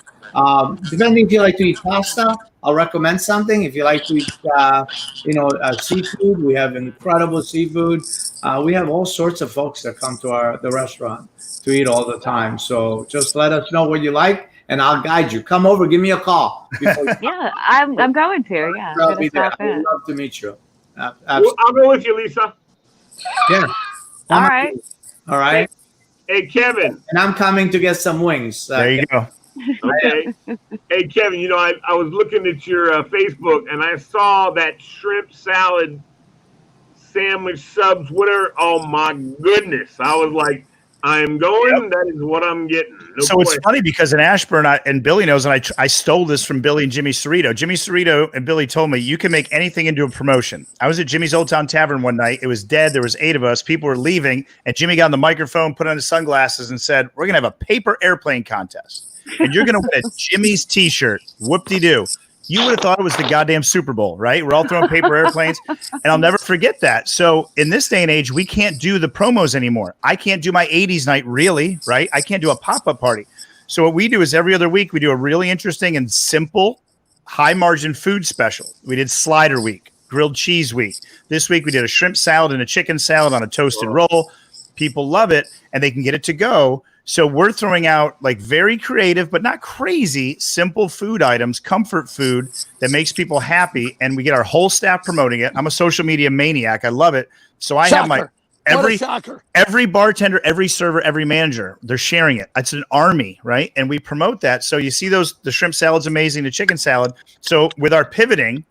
Depending if you like to eat pasta, I'll recommend something. If you like to eat, seafood, we have incredible seafood. We have all sorts of folks that come to the restaurant to eat all the time. So just let us know what you like, and I'll guide you. Come over, give me a call. Yeah, I'm going to. Yeah, I'm I'll gonna be there. stop I would in. love to meet you. I'll go with you, Lisa. Yeah. All right. All right. Hey, Kevin. And I'm coming to get some wings. There you go. Okay. Hey, Kevin, I was looking at your Facebook, and I saw that shrimp salad sandwich subs. Whatever. Oh, my goodness. I was like, I am going. Yep. That is what I'm getting. No so question. It's funny because in Ashburn, and Billy knows, and I stole this from Billy and Jimmy Cerrito. Jimmy Cerrito and Billy told me you can make anything into a promotion. I was at Jimmy's Old Town Tavern one night. It was dead. There was 8 of us. People were leaving, and Jimmy got on the microphone, put on his sunglasses, and said, "We're gonna have a paper airplane contest, and you're gonna win a Jimmy's T-shirt." Whoop-de-doo. You would have thought it was the goddamn Super Bowl, right? We're all throwing paper airplanes, and I'll never forget that. So in this day and age, we can't do the promos anymore. I can't do my 80s night, really, right? I can't do a pop-up party. So what we do is every other week, we do a really interesting and simple, high-margin food special. We did Slider Week, Grilled Cheese Week. This week, we did a shrimp salad and a chicken salad on a toasted roll. People love it, and they can get it to go. So we're throwing out like very creative, but not crazy, simple food items, comfort food that makes people happy. And we get our whole staff promoting it. I'm a social media maniac. I love it. So I have my every bartender, every server, every manager, they're sharing it. It's an army, right? And we promote that. So you see the shrimp salad's amazing, the chicken salad. So with our pivoting,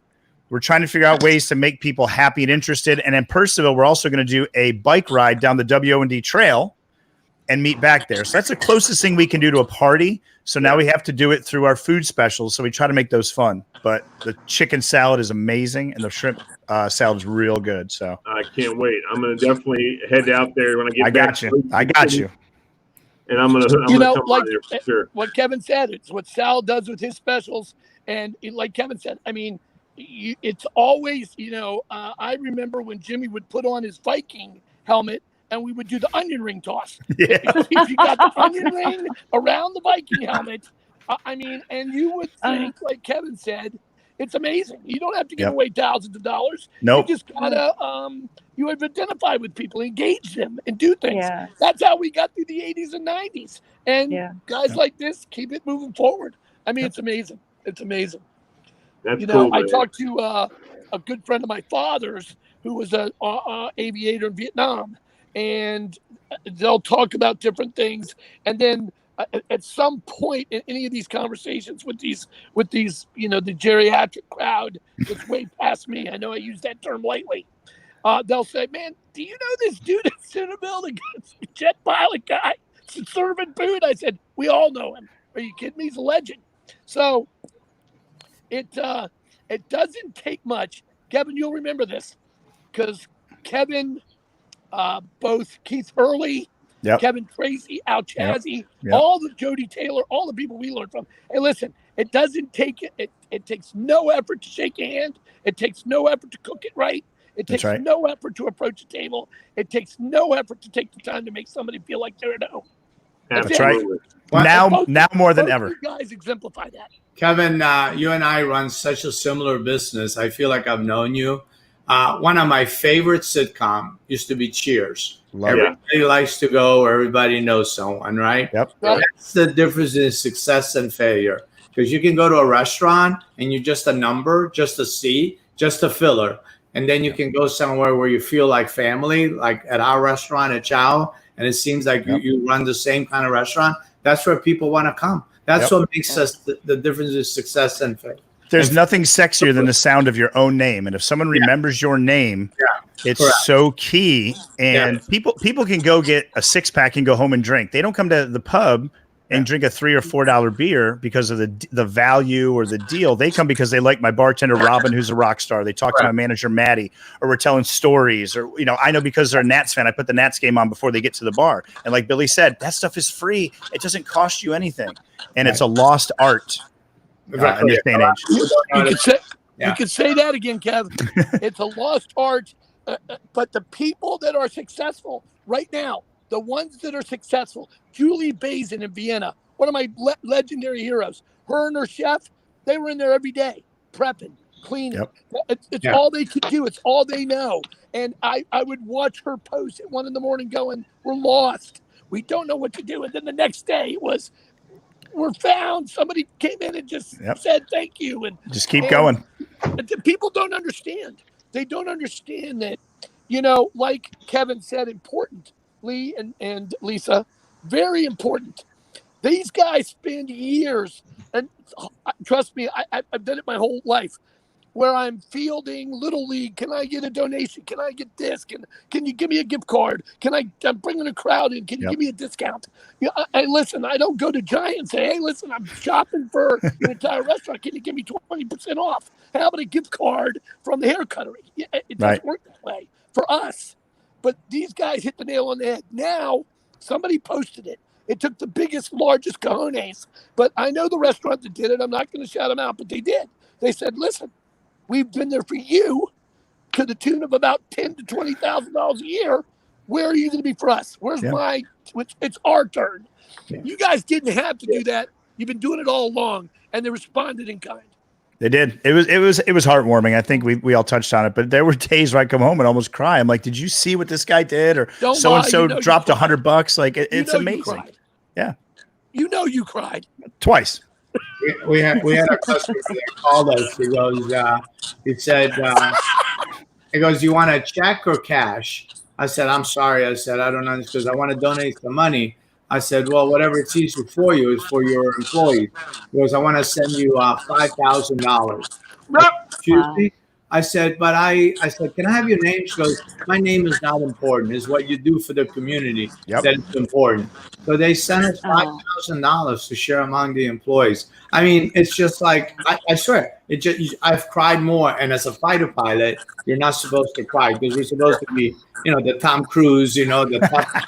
we're trying to figure out ways to make people happy and interested. And in Purcellville, we're also going to do a bike ride down the WO&D trail and meet back there. So that's the closest thing we can do to a party. So now we have to do it through our food specials. So we try to make those fun. But the chicken salad is amazing, and the shrimp salad is real good. So I can't wait. I'm going to definitely head out there when I get back. I got you. And I'm going to come like out there for sure. What Kevin said, it's what Sal does with his specials. And like Kevin said, I mean, it's always, I remember when Jimmy would put on his Viking helmet, and we would do the onion ring toss. Yeah. If you got the onion ring around the Viking helmet, and you would think, like Kevin said, it's amazing. You don't have to give away thousands of dollars. Nope. You just gotta, you have identified with people, engage them, and do things. Yeah. That's how we got through the 80s and 90s. And guys like this keep it moving forward. I mean, it's amazing. It's amazing. That's cool, I man. talked to a good friend of my father's who was an aviator in Vietnam. And they'll talk about different things, and then at some point in any of these conversations with these, the geriatric crowd that's way past me. I know I use that term lightly. They'll say, "Man, do you know this dude in Centerville, the jet pilot guy serving food?" I said, "We all know him. Are you kidding me? He's a legend." So it doesn't take much. Kevin, you'll remember this because Kevin. Both Keith Hurley, Kevin Tracy, Al Chazzy, all the Jody Taylor, all the people we learned from. Hey, listen, it doesn't take it takes no effort to shake a hand. It takes no effort to cook it right. It That's takes right. no effort to approach a table. It takes no effort to take the time to make somebody feel like they're at home. That's right. Absolutely. Now more than Both ever. You guys exemplify that. Kevin, you and I run such a similar business. I feel like I've known you. One of my favorite sitcom used to be Cheers. Love it. Everybody likes to go where everybody knows someone, right? Yep. Right. That's the difference in success and failure. Because you can go to a restaurant and you're just a number, just a seat, just a filler. And then you can go somewhere where you feel like family, like at our restaurant at Chow, and it seems like you run the same kind of restaurant. That's where people want to come. That's what makes us the difference is success and failure. There's nothing sexier than the sound of your own name. And if someone remembers your name, it's so key. And people can go get a 6-pack and go home and drink. They don't come to the pub and drink a $3 or $4 beer because of the value or the deal. They come because they like my bartender, Robin, who's a rock star. They talk to my manager, Maddie, or we're telling stories, or, I know because they're a Nats fan, I put the Nats game on before they get to the bar. And like Billy said, that stuff is free. It doesn't cost you anything. And it's a lost art in this day and age. You could say that again, Kevin. It's a lost art, but the people that are successful right now, the ones that are successful, Julie Bazin in Vienna, one of my legendary heroes, her and her chef, they were in there every day, prepping, cleaning. It's all they could do. It's all they know. And I would watch her post at 1 a.m. going, we're lost. We don't know what to do. And then the next day it was, we're found. Somebody came in and just said thank you. And just keep going. People don't understand. They don't understand that, like Kevin said, important. Lee and Lisa, very important. These guys spend years, and trust me, I've done it my whole life, where I'm fielding Little League. Can I get a donation? Can I get this? Can you give me a gift card? I'm bringing a crowd in. Can you give me a discount? Listen, I don't go to Giant and say, hey, listen, I'm shopping for an entire restaurant. Can you give me 20% off? How about a gift card from the hair cuttery? It doesn't work that way for us. But these guys hit the nail on the head. Now, somebody posted it. It took the biggest, largest cojones. But I know the restaurant that did it. I'm not going to shout them out, but they did. They said, listen, we've been there for you to the tune of about $10,000 to $20,000 a year. Where are you going to be for us? Where's it's our turn. Yeah. You guys didn't have to do that. You've been doing it all along. And they responded in kind. They did. It was heartwarming. I think we all touched on it, but there were days where I come home and almost cry. I'm like, did you see what this guy did? Or so-and-so dropped $100. Like it's amazing. Yeah. You cried. Twice. We had a customer that called us. He goes, he said, you want a check or cash? I said, I'm sorry. I said, I don't understand because I want to donate the money. I said, well, whatever it's easy for you is for your employees. He goes, I want to send you $5,000. Excuse me? I said, can I have your name? She goes, my name is not important. It's what you do for the community that is important. So they sent us $5,000 to share among the employees. I mean, it's just like, I swear, I've cried more. And as a fighter pilot, you're not supposed to cry because you're supposed to be, the Tom Cruise, the tough guy.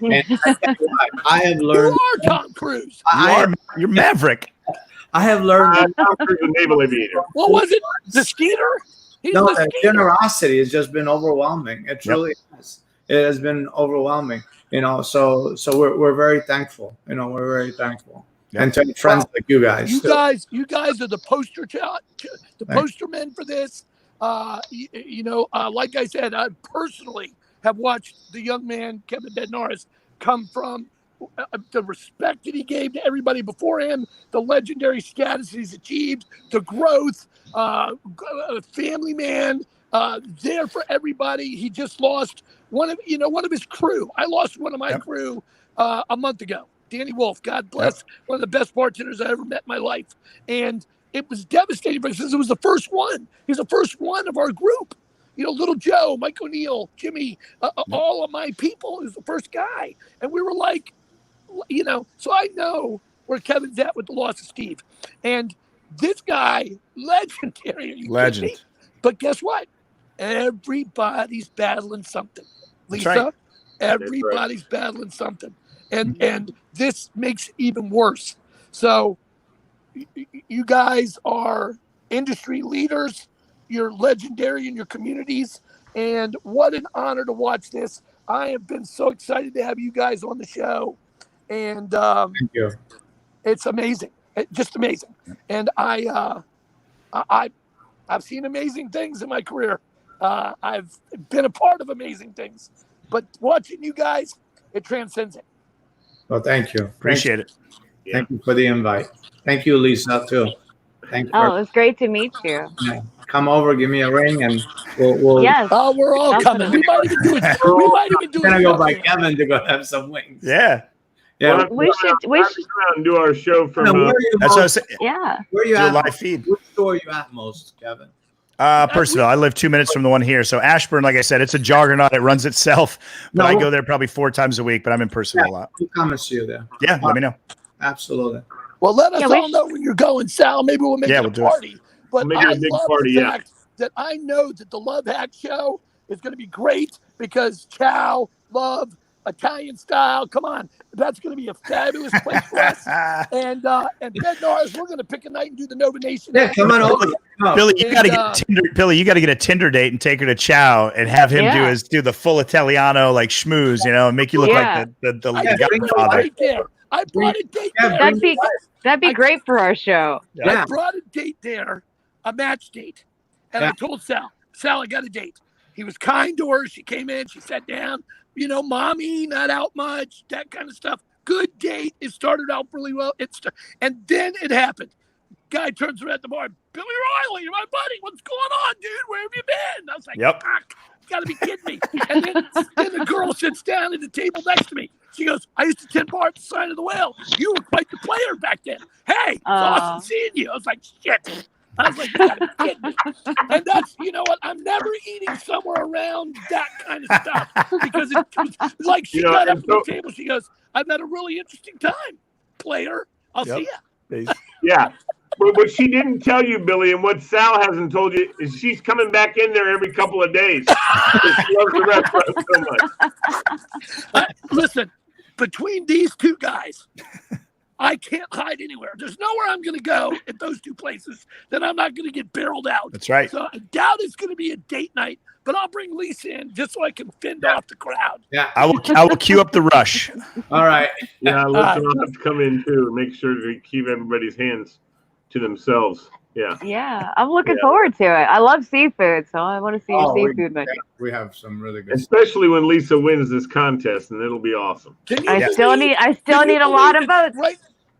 And I have learned. You are Tom Cruise. You're Maverick. I have learned. Tom Cruise, a naval aviator. What was it? The Skeeter? The generosity has just been overwhelming. It truly has. It has been overwhelming. So we're very thankful. We're very thankful. Yep. And to friends like you guys. You guys are the poster poster men for this. Like I said, I personally have watched the young man, Kevin Bednaris, come from the respect that he gave to everybody before him, the legendary status he's achieved, the growth, a family man, there for everybody. He just lost one of his crew. I lost one of my crew a month ago. Danny Wolf, God bless, one of the best bartenders I ever met in my life. And it was devastating because it was the first one. He was the first one of our group. Little Joe, Mike O'Neill, Jimmy, all of my people. He was the first guy. And we were like, so I know where Kevin's at with the loss of Steve. And this guy, legendary. Legend. But guess what? Everybody's battling something. Lisa, right. Everybody's battling something. And this makes it even worse. So you guys are industry leaders. You're legendary in your communities. And what an honor to watch this. I have been so excited to have you guys on the show. And Thank you. it's amazing. Just amazing. And I've seen amazing things in my career. I've been a part of amazing things. But watching you guys, it transcends it. Well, thank you. Appreciate it. Yeah. Thank you for the invite. Thank you, Lisa, too. Thank you. Oh, it For, was great to meet you. come over, give me a ring, and we'll Yes. Oh, we're all coming. We might even do it. We might even do We're gonna it. go by Kevin to go have some wings. Yeah. Yeah. We should. Come out and do our show from. Where are you That's what I was most, saying. Yeah. where are you Do a at? live feed. Which store are you at most, Kevin? Purcellville. I live 2 minutes from the one here. So Ashburn, like I said, it's a juggernaut. It runs itself. But I go there probably 4 times a week, but I'm in Purcellville a lot. We'll come and see you there. Yeah, let me know. Absolutely. Well, let us Yeah, we all know when you're going, Sal. Maybe we'll make Yeah, it we'll a do it. party. But We'll make it I a big love party, the yeah. fact that I know that the Love Hack show is going to be great because Chow, Love, Italian style. Come on, that's going to be a fabulous place for us. And Bednaris, we're going to pick a night and do the Nova Nation. Yeah, come on over. No. Billy, you got to And, get a Tinder. Billy, you got to get a Tinder date and take her to Chow and have him Yeah. do the full Italiano like schmooze, and make you look Yeah. like the I Yeah, brought a Godfather. date there. I brought a date Yeah, there. That'd be great for our show. Yeah. I brought a date there, a match date. And I Yeah. told Sal, I got a date. He was kind to her. She came in, she sat down, mommy, not out much, that kind of stuff. Good date. It started out really well. And then it happened. Guy turns around at the bar, Billy Riley, my buddy, what's going on, dude? Where have you been? I was like, Yep. fuck, you gotta be kidding me. And then the girl sits down at the table next to me. She goes, I used to tend bar at the side of the whale. You were quite the player back then. Hey, it's awesome seeing you. I was like, shit. I was like, you gotta be kidding me. And that's, you know what? I'm never eating somewhere around that kind of stuff because it was like she got up to the table. She goes, I've had a really interesting time, player. I'll see you. Yeah. But what she didn't tell you, Billy, and what Sal hasn't told you, is she's coming back in there every couple of days. She loves the restaurant so much. Listen, between these two guys, I can't hide anywhere. There's nowhere I'm going to go at those two places that I'm not going to get barreled out. That's right. So I doubt it's going to be a date night, but I'll bring Lisa in just so I can fend off the crowd. Yeah. I will queue up the rush. All right. Yeah, listen, I'll have to come in too and make sure to keep everybody's hands to themselves. Yeah. Yeah, I'm looking forward to it. I love seafood, so I want to see your seafood menu. We have some really good. Especially when Lisa wins this contest, and it'll be awesome. I still need a lot of votes.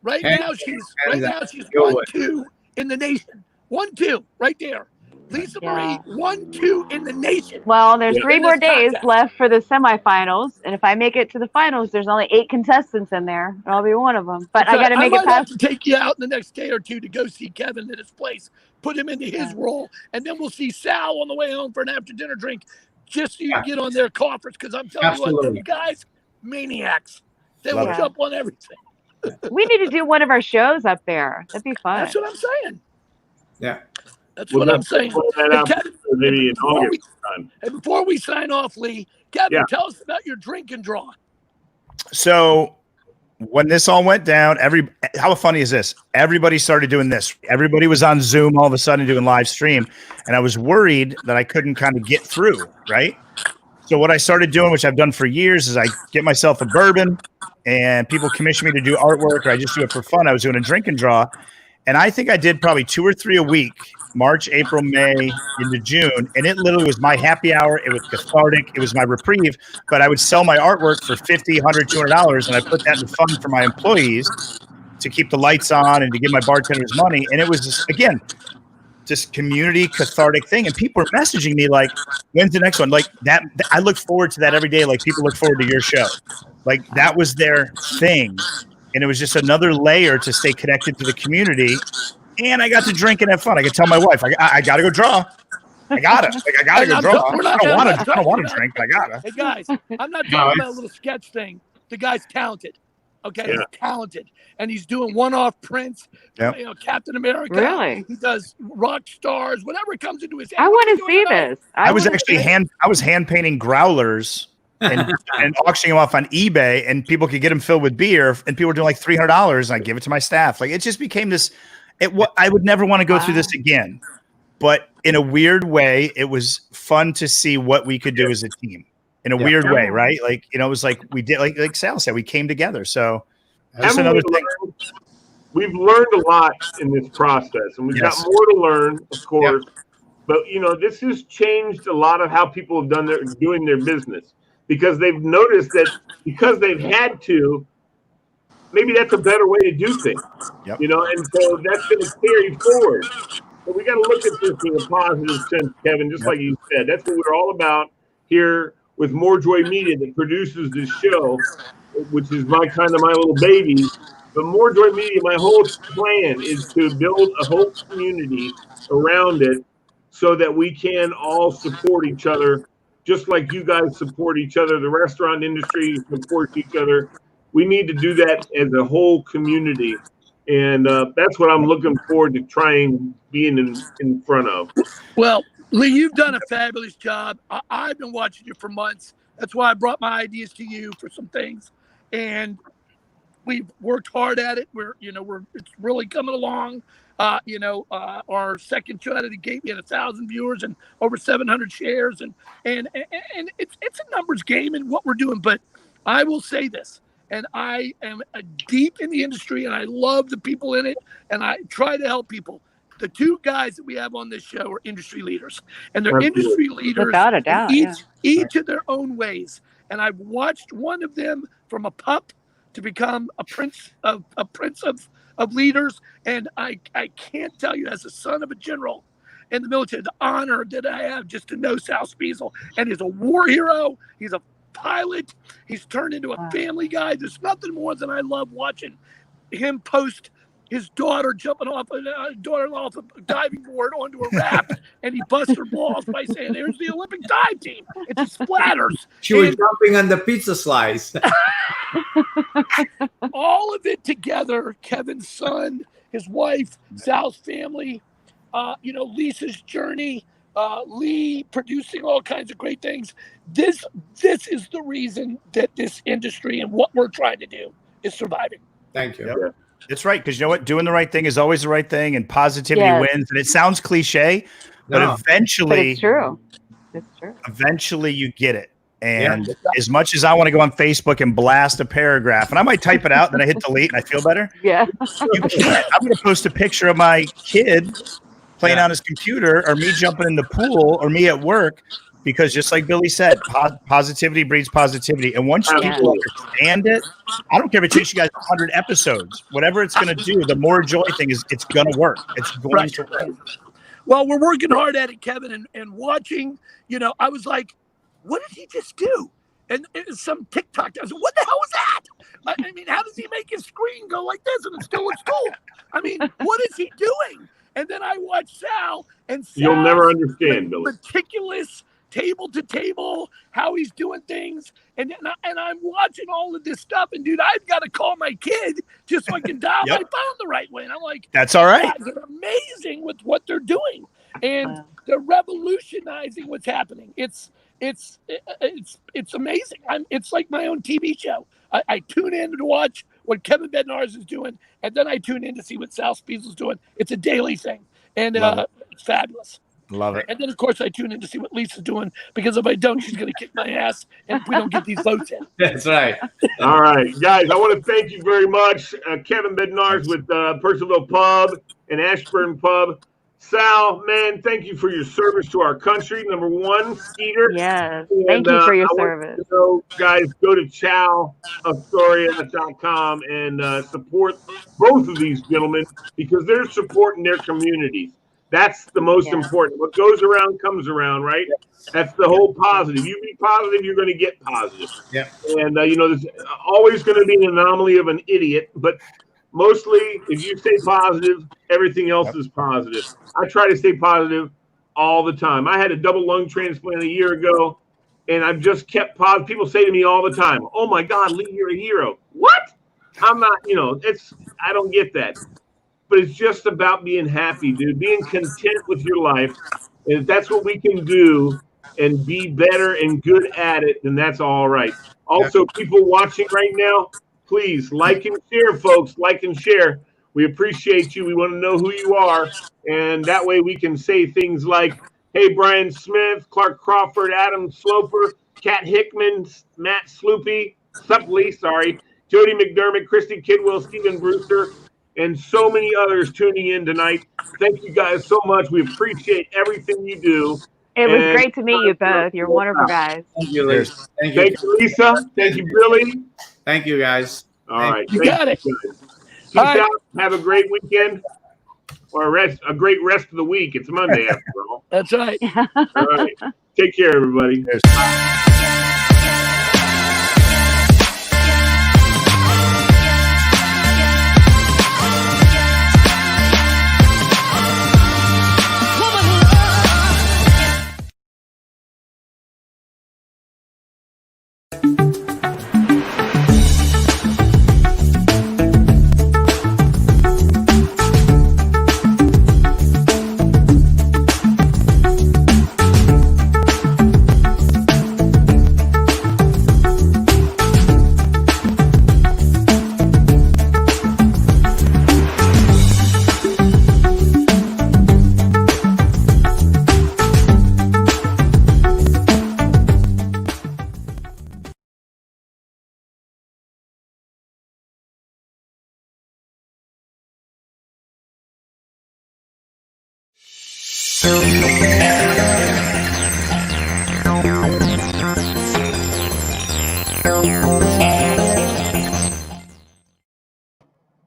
Right now she's 1-2 in the nation. 1-2 right there. Lisa Marie, 1-2 in the nation. Well, there's 3 more days contest. left for the semifinals, and if I make it to the finals, there's only 8 contestants in there. I'll be one of them. But I got to make it I might have past. to take you out in the next day or two to go see Kevin at his place, put him into his role, and then we'll see Sal on the way home for an after-dinner drink, just so you can get on their coffers. Because I'm telling you what, you guys, maniacs, they will jump on everything. We need to do one of our shows up there. That'd be fun. That's what I'm saying. Yeah. That's what I'm saying. Maybe in August time. And before we sign off, Lee, Kevin, tell us about your drink and draw. So when this all went down, how funny is this? Everybody started doing this. Everybody was on Zoom all of a sudden doing live stream. And I was worried that I couldn't kind of get through, right? So what I started doing, which I've done for years, is I get myself a bourbon and people commission me to do artwork, or I just do it for fun. I was doing a drink and draw. And I think I did probably 2 or 3 a week, March, April, May, into June. And it literally was my happy hour. It was cathartic. It was my reprieve. But I would sell my artwork for $50, $100, $200. And I put that in the fund for my employees to keep the lights on and to give my bartenders money. And it was just, again, just community cathartic thing. And people were messaging me like, when's the next one? Like that. I look forward to that every day. Like people look forward to your show. Like that was their thing. And it was just another layer to stay connected to the community. And I got to drink and have fun. I could tell my wife, I got to go draw. I got to. Like, I got to go draw. I don't want to drink, but I got to. Hey, guys, I'm not talking about a little sketch thing. The guy's talented. Okay, he's talented. And he's doing one-off prints. Yep. Captain America. Really? He does rock stars, whatever comes into his head. I want to see this. I was actually hand painting growlers and auctioning them off on eBay, and people could get them filled with beer, and people were doing like $300, and I give it to my staff. Like it just became this. I would never want to go through this again. but in a weird way, it was fun to see what we could do as a team in a weird way, right? Like, it was like we did, like Sal said, we came together. So that's another thing. We've learned a lot in this process, and we've got more to learn, of course. But this has changed a lot of how people have doing their business, because they've noticed that because they've had to, maybe that's a better way to do things. And so that's going to carry forward. But we got to look at this in a positive sense, Kevin, just like you said. That's what we're all about here with More Joy Media that produces this show, which is my little baby. But More Joy Media, my whole plan is to build a whole community around it so that we can all support each other, just like you guys support each other. The restaurant industry supports each other. We need to do that as a whole community. And that's what I'm looking forward to trying being in front of. Well, Lee, you've done a fabulous job. I've been watching you for months. That's why I brought my ideas to you for some things. And we've worked hard at it. It's really coming along. Our second show out of the gate, we had 1,000 viewers and over 700 shares, and it's a numbers game in what we're doing. But I will say this, and I am deep in the industry, and I love the people in it, and I try to help people. The two guys that we have on this show are industry leaders, and they're industry leaders without a doubt, each in their own ways. And I've watched one of them from a pup to become a prince of leaders. And I can't tell you, as a son of a general in the military, the honor that I have just to know Sal Spiezel. And he's a war hero. He's a pilot. He's turned into a family guy. There's nothing more than I love watching him post his daughter jumping off off a diving board onto a raft, and he busts her balls by saying, "There's the Olympic dive team." It just splatters. She was jumping on the pizza slice. All of it together, Kevin's son, his wife, Sal's family, Lisa's journey, Lee producing all kinds of great things. This is the reason that this industry and what we're trying to do is surviving. Thank you. Yep. It's right, because you know what? Doing the right thing is always the right thing, and positivity wins. And it sounds cliche, but eventually, it's true. It's true. Eventually, you get it. And as much as I want to go on Facebook and blast a paragraph, and I might type it out, then I hit delete, and I feel better. Yeah. You can't. I'm going to post a picture of my kid playing on his computer, or me jumping in the pool, or me at work. Because just like Billy said, positivity breeds positivity. And once people understand it, I don't care if it takes you guys 100 episodes, whatever it's going to do, the More Joy thing is, it's going to work. It's going to work. Well, we're working hard at it, Kevin, and watching, I was like, what did he just do? And some TikTok, I was like, what the hell was that? I mean, how does he make his screen go like this and it still looks cool? I mean, what is he doing? And then I watched Sal, and Sal, you'll never understand, Billy. Meticulous, table to table, how he's doing things, and I'm watching all of this stuff, and dude, I've got to call my kid just so I can dial my phone the right way. And I'm like, that's all right. They're amazing with what they're doing, and they're revolutionizing what's happening. It's amazing. It's like my own TV show. I tune in to watch what Kevin Bednaris is doing, and then I tune in to see what Sal Spiezel's doing. It's a daily thing, and it's fabulous. Love it. And then, of course, I tune in to see what Lisa's doing, because if I don't, she's going to kick my ass, and we don't get these votes in. That's right. All right, guys, I want to thank you very much. Kevin Bednaris with Percival Pub and Ashburn Pub. Sal, man, thank you for your service to our country. Number one, Skeeter. Yes, thank you for your service. Guys, go to chowastoria.com and support both of these gentlemen, because they're supporting their communities. That's the most important. What goes around comes around, right? That's the whole positive. You be positive, you're going to get positive. Yeah. And, there's always going to be an anomaly of an idiot, but mostly if you stay positive, everything else is positive. I try to stay positive all the time. I had a double lung transplant a year ago, and I've just kept positive. People say to me all the time, "Oh my God, Lee, you're a hero." What? I'm not, I don't get that. But it's just about being happy, dude, being content with your life. And if that's what we can do and be better and good at it, then that's all right. Also, people watching right now, please like and share, folks. Like and share. We appreciate you. We want to know who you are. And that way we can say things like, hey, Brian Smith, Clark Crawford, Adam Sloper, Kat Hickman, Matt Supley, Jody McDermott, Christy Kidwell, Stephen Brewster, and so many others tuning in tonight. Thank you guys so much. We appreciate everything you do. It was great to meet you both. You're wonderful guys. Thank you, Lisa. Thank you, Lisa. Thank you, Billy. Thank you, guys. All right. You got it. Peace out. Have a great weekend. Or a great rest of the week. It's Monday after all. That's right. All right. Take care, everybody. Cheers.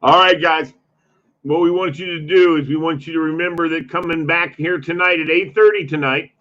All right, guys. What we want you to do is we want you to remember that coming back here tonight at 8:30 tonight,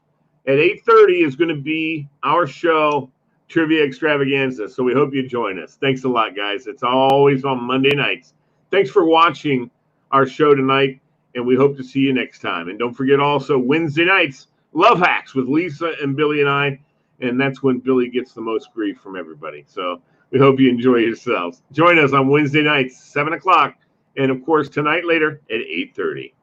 at 8:30 is going to be our show, Trivia Extravaganza. So we hope you join us. Thanks a lot, guys. It's always on Monday nights. Thanks for watching our show tonight, and we hope to see you next time. And don't forget also Wednesday nights, Love Hacks with Lisa and Billy and I, and that's when Billy gets the most grief from everybody. So we hope you enjoy yourselves. Join us on Wednesday nights, 7 o'clock, and of course tonight later at 8:30.